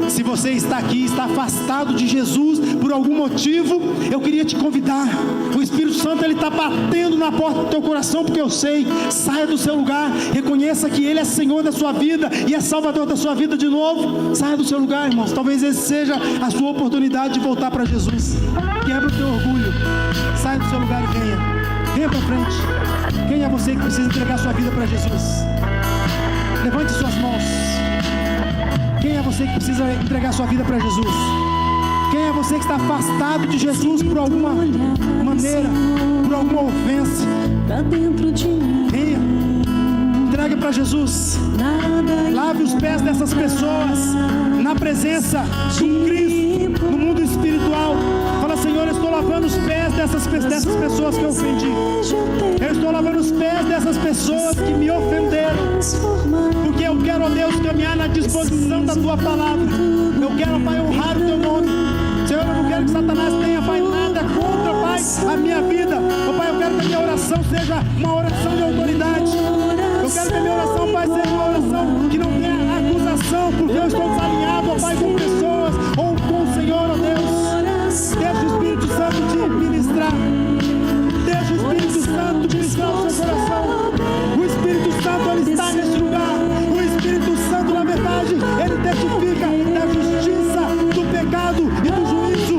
se você está aqui, está afastado de Jesus por algum motivo, eu queria te convidar. O Espírito Santo, Ele está batendo na porta do teu coração, porque eu sei. Saia do seu lugar, reconheça que Ele é Senhor da sua vida e é Salvador da sua vida de novo. Saia do seu lugar, irmãos. Talvez esse seja a sua oportunidade de voltar para Jesus. Quebra o teu orgulho, saia do seu lugar e venha para frente. Quem é você que precisa entregar sua vida para Jesus? Levante suas mãos. Quem é você que precisa entregar sua vida para Jesus? Quem é você que está afastado de Jesus por alguma maneira, por alguma ofensa? Venha, entregue para Jesus. Lave os pés dessas pessoas na presença do Cristo, no mundo espiritual. Fala: Senhor, eu estou lavando os pés dessas pessoas que eu ofendi. Eu estou lavando os pés dessas pessoas que me ofenderam, porque eu quero, ó Deus, caminhar na disposição da Tua palavra. Eu quero, Pai, honrar o Teu nome. Senhor, eu não quero que Satanás tenha, Pai, nada contra, Pai, a minha vida. Ó Pai, eu quero que a minha oração seja uma oração de autoridade. Eu quero que a minha oração, Pai, seja uma oração que não tenha acusação, porque eu estou desalinhado, ó Pai, com pessoas ou com o Senhor, ó Deus. Deixa o Espírito Santo te ministrar. Deixa o Espírito Santo ministrar o seu coração. O Espírito Santo, Ele está neste lugar. O Espírito Santo, na verdade, Ele testifica da justiça, do pecado e do juízo.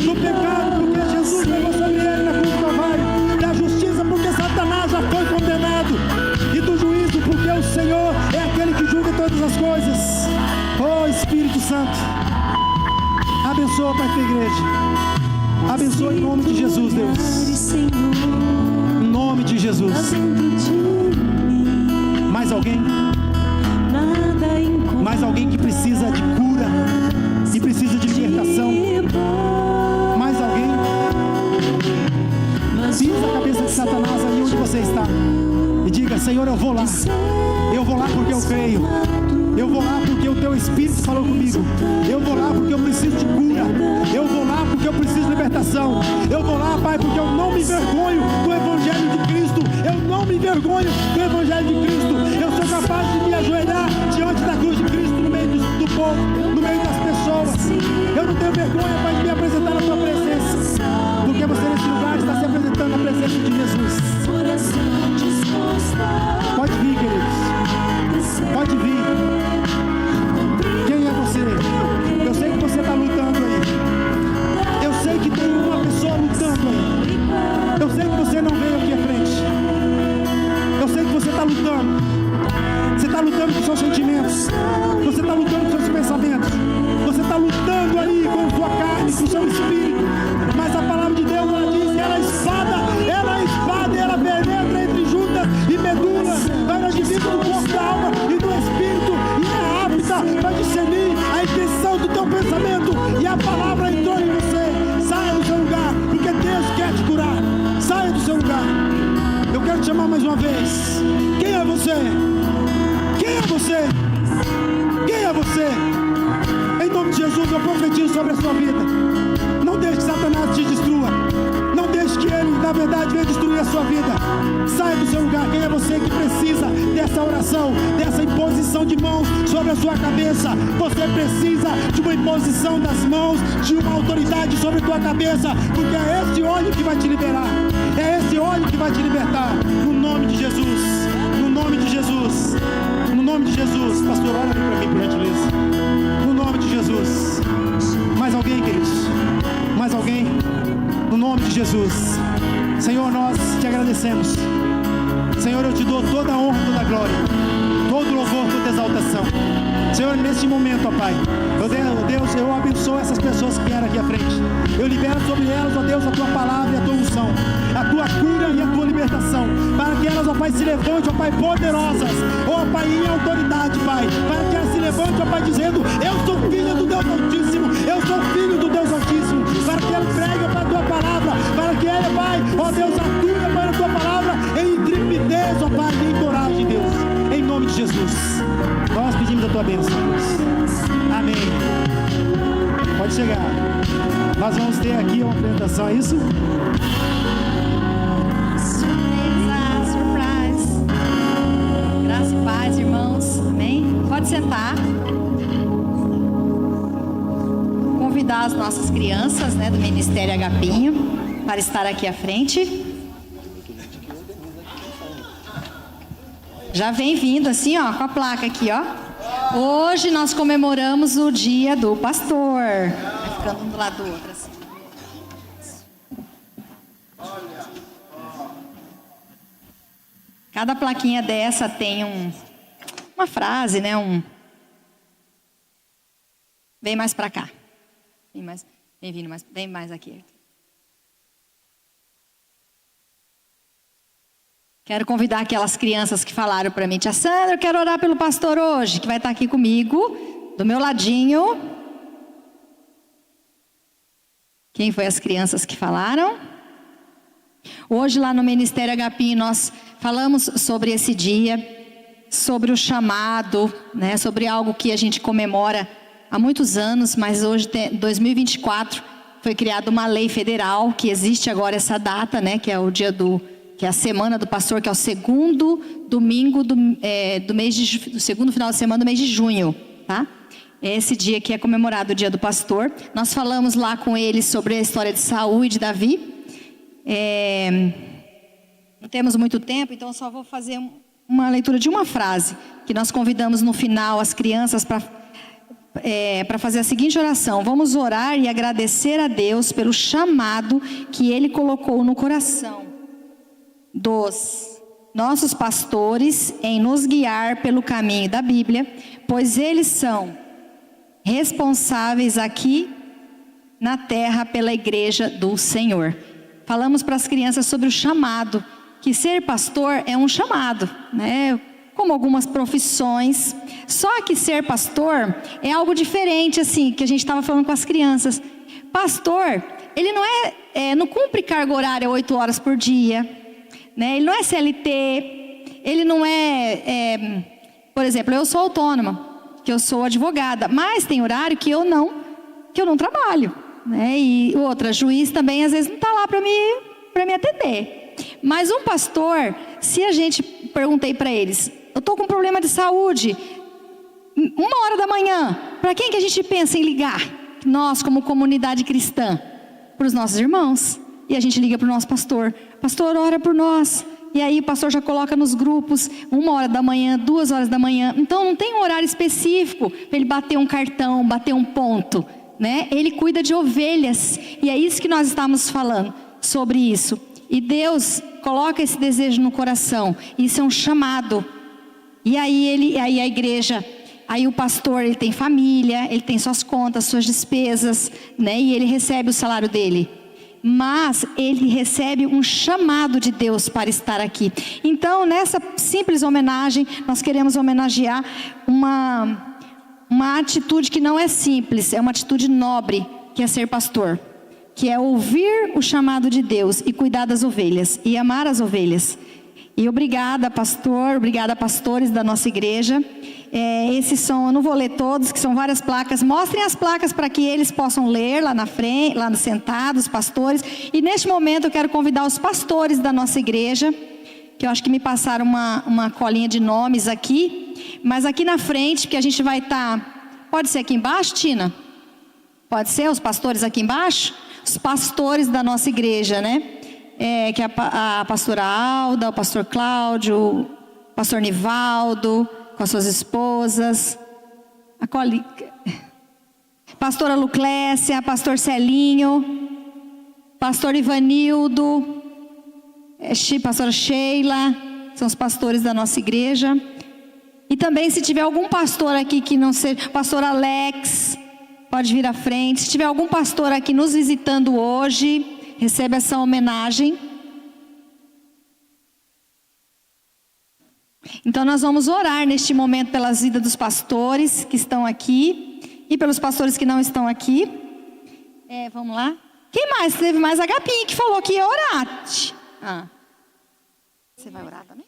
Do pecado, porque Jesus levou sobre ele na cruz do Calvário. Da justiça, porque Satanás já foi condenado. E do juízo, porque o Senhor é aquele que julga todas as coisas. Oh, Espírito Santo, abençoa, Pai, a tua igreja. Abençoa em nome de Jesus, Deus. Em nome de Jesus. Mais alguém? Mais alguém que precisa de cura e precisa de libertação? Mais alguém? Pisa a cabeça de Satanás aí onde você está e diga: Senhor, eu vou lá. Eu vou lá porque eu creio. Eu vou lá porque o Teu Espírito falou comigo. Eu vou lá porque eu preciso de cura. Eu vou lá porque eu preciso de libertação. Eu vou lá, Pai, porque eu não me envergonho do Evangelho de Cristo. Eu não me envergonho do Evangelho de Cristo. Eu sou capaz de me ajoelhar diante da cruz de Cristo, no meio do povo, no meio das pessoas. Eu não tenho vergonha, Pai, de me apresentar na Tua presença, porque você nesse lugar está se apresentando na presença de Jesus. Pode vir, queridos. Pode vir. Quem é você? Eu sei que você está lutando aí. Eu sei que tem uma pessoa lutando aí. Eu sei que você não veio aqui à frente. Eu sei que você está lutando. Você está lutando com seus sentimentos. Você está lutando com seus pensamentos. Você está lutando aí com sua carne, com seu espírito. Mas a palavra de Deus, ela diz que ela é espada, ela penetra entre juntas e medulas. Ela divide do corpo, da alma e do espírito. E é apta para discernir a intenção do teu pensamento. E a palavra entrou em você. Saia do seu lugar, porque Deus quer te curar. Saia do seu lugar. Eu quero te chamar mais uma vez. Quem é você? Quem é você? Quem é você? Em nome de Jesus, eu profetizo sobre a sua vida. Não deixe que Satanás te destrua. Não deixe que ele ele na verdade veio destruir a sua vida. Saia do seu lugar. Quem é você que precisa dessa oração, dessa imposição de mãos sobre a sua cabeça? Você precisa de uma imposição das mãos, de uma autoridade sobre a tua cabeça, porque é esse óleo que vai te liberar, é esse óleo que vai te libertar, no nome de Jesus, no nome de Jesus, no nome de Jesus. Pastor, ora para mim, por gentileza, no nome de Jesus. Mais alguém, queridos? Mais alguém? No nome de Jesus. Senhor, nós te agradecemos. Senhor, eu te dou toda a honra, toda a glória, todo louvor, toda exaltação. Senhor, neste momento, ó Pai, Deus, eu abençoo essas pessoas que vieram aqui à frente. Eu libero sobre elas, ó Deus, a tua palavra e a tua unção, a tua cura e a tua libertação, para que elas, ó Pai, se levantem, ó Pai, poderosas, ó Pai, em autoridade, Pai, para que elas se levantem, ó Pai, dizendo: eu sou filho do Deus Altíssimo, eu sou filho do Deus Altíssimo, para que ela pregue, ó Pai, a tua palavra, para que ela, Pai, ó Deus, atue, ó Pai, a tua palavra em intrepidez, ó Pai, em coragem, Deus, em nome de Jesus. Nós pedimos a tua bênção, Deus. Amém. Pode chegar. Nós vamos ter aqui uma apresentação, é isso? Surprise. Graça e paz, irmãos. Amém? Pode sentar. Convidar as nossas crianças, né, do Ministério Agapinho para estar aqui à frente. Já vem vindo assim, ó, com a placa aqui, ó. Hoje nós comemoramos o dia do pastor. Vai ficando um do lado do outro, assim. Cada plaquinha dessa tem uma frase, né? Vem mais pra cá. Vem mais aqui. Quero convidar aquelas crianças que falaram para mim: tia Sandra, eu quero orar pelo pastor hoje, que vai estar aqui comigo, do meu ladinho. Quem foi as crianças que falaram? Hoje lá no Ministério Agapinho nós falamos sobre esse dia, sobre o chamado, né? Sobre algo que a gente comemora há muitos anos, mas hoje, 2024, foi criada uma lei federal que existe agora essa data, né? Que é o dia que é a semana do pastor, que é o segundo domingo do segundo final de semana do mês de junho, tá? Esse dia que é comemorado o dia do pastor. Nós falamos lá com eles sobre a história de Saul e de Davi. Não temos muito tempo, então eu só vou fazer uma leitura de uma frase, que nós convidamos no final as crianças para fazer a seguinte oração: vamos orar e agradecer a Deus pelo chamado que Ele colocou no coração dos nossos pastores em nos guiar pelo caminho da Bíblia, pois eles são responsáveis aqui na terra pela igreja do Senhor. Falamos para as crianças sobre o chamado, que ser pastor é um chamado, né? Como algumas profissões, só que ser pastor é algo diferente, assim, que a gente estava falando com as crianças. Pastor, ele não cumpre carga horária 8 horas por dia, né? Ele não é CLT, ele não por exemplo, eu sou autônoma, que eu sou advogada, mas tem horário que eu não trabalho, né? E outra, juiz também às vezes não está lá para me atender. Mas um pastor, se a gente, perguntei para eles: eu estou com um problema de saúde, 1h da manhã, para quem que a gente pensa em ligar? Nós, como comunidade cristã, para os nossos irmãos. E a gente liga para o nosso pastor: pastor, ora por nós. E aí o pastor já coloca nos grupos, 1h da manhã, 2h da manhã. Então não tem um horário específico para ele bater um cartão, bater um ponto, né? Ele cuida de ovelhas. E é isso que nós estamos falando, sobre isso. E Deus coloca esse desejo no coração. Isso é um chamado. E aí a igreja, aí o pastor, ele tem família, ele tem suas contas, suas despesas, né? E ele recebe o salário dele. Mas ele recebe um chamado de Deus para estar aqui. Então, nessa simples homenagem, nós queremos homenagear uma atitude que não é simples, é uma atitude nobre, que é ser pastor, que é ouvir o chamado de Deus e cuidar das ovelhas e amar as ovelhas. E obrigada, pastor, obrigada, pastores da nossa igreja. Esses são, eu não vou ler todos, que são várias placas. Mostrem as placas para que eles possam ler lá na frente, lá no sentado, os pastores. E neste momento eu quero convidar os pastores da nossa igreja, que eu acho que me passaram uma colinha de nomes aqui. Mas aqui na frente, porque a gente vai estar... Pode ser aqui embaixo, Tina? Pode ser os pastores aqui embaixo? Os pastores da nossa igreja, né? Que é a pastora Alda, o pastor Cláudio, o pastor Nivaldo, com as suas esposas, pastora Luclécia, pastor Celinho, pastor Ivanildo, pastora Sheila, são os pastores da nossa igreja. E também, se tiver algum pastor aqui que não seja, pastor Alex, pode vir à frente. Se tiver algum pastor aqui nos visitando hoje, receba essa homenagem. Então nós vamos orar neste momento pelas vidas dos pastores que estão aqui e pelos pastores que não estão aqui. Vamos lá. Quem mais? Teve mais a Gapinha que falou que ia orar. Você vai orar também?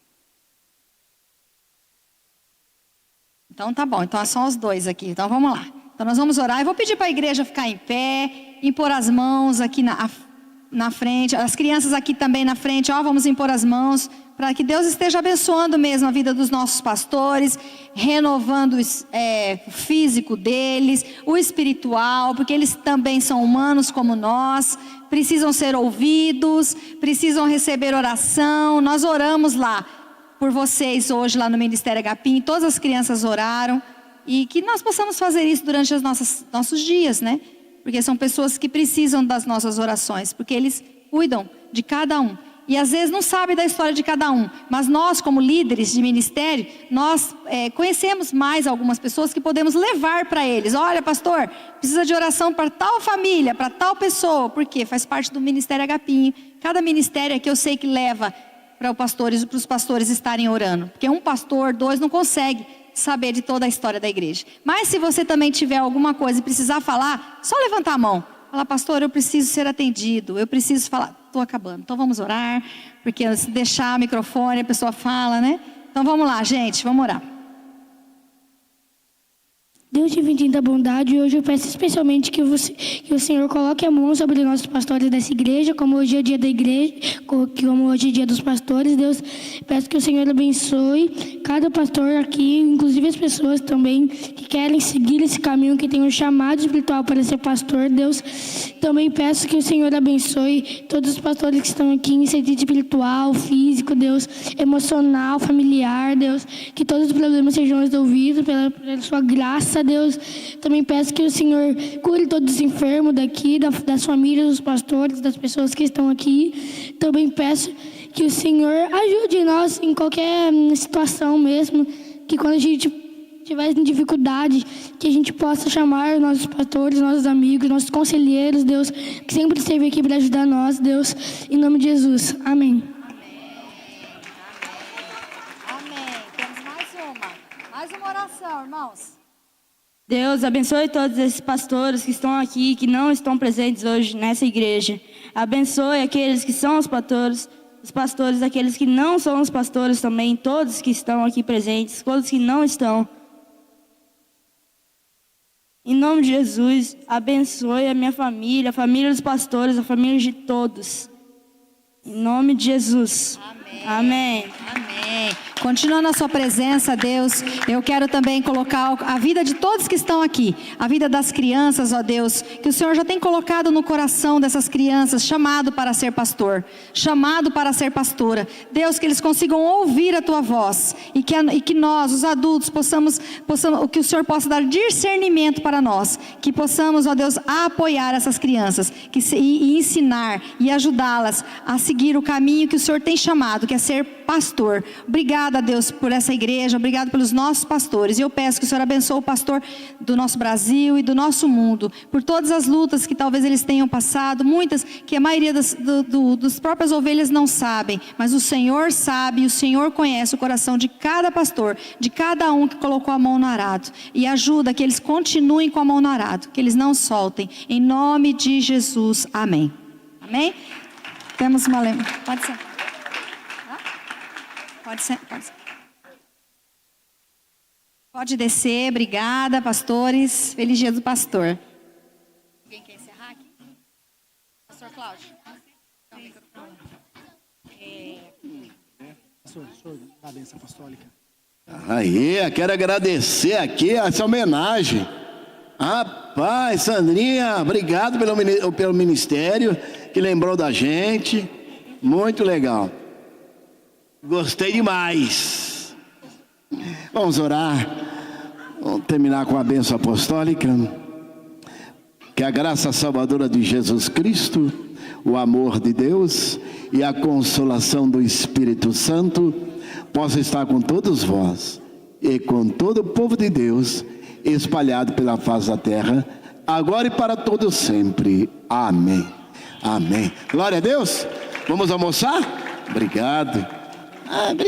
Então tá bom, então são os dois aqui. Então vamos lá. Então nós vamos orar. Eu vou pedir para a igreja ficar em pé, impor as mãos aqui na frente, as crianças aqui também na frente, vamos impor as mãos, para que Deus esteja abençoando mesmo a vida dos nossos pastores, renovando o físico deles, o espiritual, porque eles também são humanos como nós, precisam ser ouvidos, precisam receber oração. Nós oramos lá por vocês hoje, lá no Ministério Agapim, todas as crianças oraram, e que nós possamos fazer isso durante os nossos dias, né? Porque são pessoas que precisam das nossas orações, porque eles cuidam de cada um. E às vezes não sabem da história de cada um, mas nós, como líderes de ministério, nós conhecemos mais algumas pessoas que podemos levar para eles. Olha, pastor, precisa de oração para tal família, para tal pessoa, porque faz parte do Ministério Agapinho. Cada ministério que eu sei que leva para os pastores estarem orando, porque um pastor, dois não consegue saber de toda a história da igreja. Mas se você também tiver alguma coisa e precisar falar, só levantar a mão. Falar, pastor, eu preciso ser atendido, eu preciso falar. Estou acabando, então vamos orar, porque se deixar o microfone a pessoa fala, né? Então vamos lá, gente, vamos orar. Deus de infinita bondade, hoje eu peço especialmente que o Senhor coloque a mão sobre nossos pastores dessa igreja, como hoje é dia da igreja, como hoje é dia dos pastores. Deus, peço que o Senhor abençoe cada pastor aqui, inclusive as pessoas também que querem seguir esse caminho, que tem um chamado espiritual para ser pastor. Deus, também peço que o Senhor abençoe todos os pastores que estão aqui em sentido espiritual, físico, Deus, emocional, familiar, Deus, que todos os problemas sejam resolvidos pela sua graça, Deus. Também peço que o Senhor cure todos os enfermos daqui, das famílias, dos pastores, das pessoas que estão aqui. Também peço que o Senhor ajude nós em qualquer situação mesmo, que quando a gente tiver em dificuldade, que a gente possa chamar nossos pastores, nossos amigos, nossos conselheiros, Deus, que sempre esteve aqui para ajudar nós, Deus, em nome de Jesus. Amém. Amém. Temos mais uma oração, irmãos. Deus abençoe todos esses pastores que estão aqui, que não estão presentes hoje nessa igreja. Abençoe aqueles que são os pastores, aqueles que não são os pastores também, todos que estão aqui presentes, todos que não estão. Em nome de Jesus, abençoe a minha família, a família dos pastores, a família de todos. Em nome de Jesus. Amém. Amém. Amém. Continuando a sua presença, Deus, eu quero também colocar a vida de todos que estão aqui, a vida das crianças, ó Deus, que o Senhor já tem colocado no coração dessas crianças, chamado para ser pastor, chamado para ser pastora. Deus, que eles consigam ouvir a Tua voz, e que nós, os adultos, possamos, que o Senhor possa dar discernimento para nós, que possamos, ó Deus, apoiar essas crianças, e ensinar e ajudá-las a seguir o caminho que o Senhor tem chamado, que é ser pastor. Obrigada, Deus, por essa igreja, obrigado pelos nossos pastores, e eu peço que o Senhor abençoe o pastor do nosso Brasil e do nosso mundo, por todas as lutas que talvez eles tenham passado, muitas que a maioria das próprias ovelhas não sabem, mas o Senhor sabe, e o Senhor conhece o coração de cada pastor, de cada um que colocou a mão no arado, e ajuda que eles continuem com a mão no arado, que eles não soltem, em nome de Jesus, amém. Amém? Temos uma lembrança, pode ser. Pode ser, pode ser. Pode descer, obrigada, pastores. Feliz dia do pastor. Alguém quer encerrar aqui? Pastor Cláudio. Pastor, dá a bênção apostólica. Aí, eu quero agradecer aqui essa homenagem. Rapaz, Sandrinha, obrigado pelo ministério que lembrou da gente. Muito legal. Gostei demais. Vamos orar. Vamos terminar com a bênção apostólica. Que a graça salvadora de Jesus Cristo, o amor de Deus e a consolação do Espírito Santo possa estar com todos vós e com todo o povo de Deus espalhado pela face da terra, agora e para todos sempre. Amém. Amém. Glória a Deus. Vamos almoçar? Obrigado. Obrigado.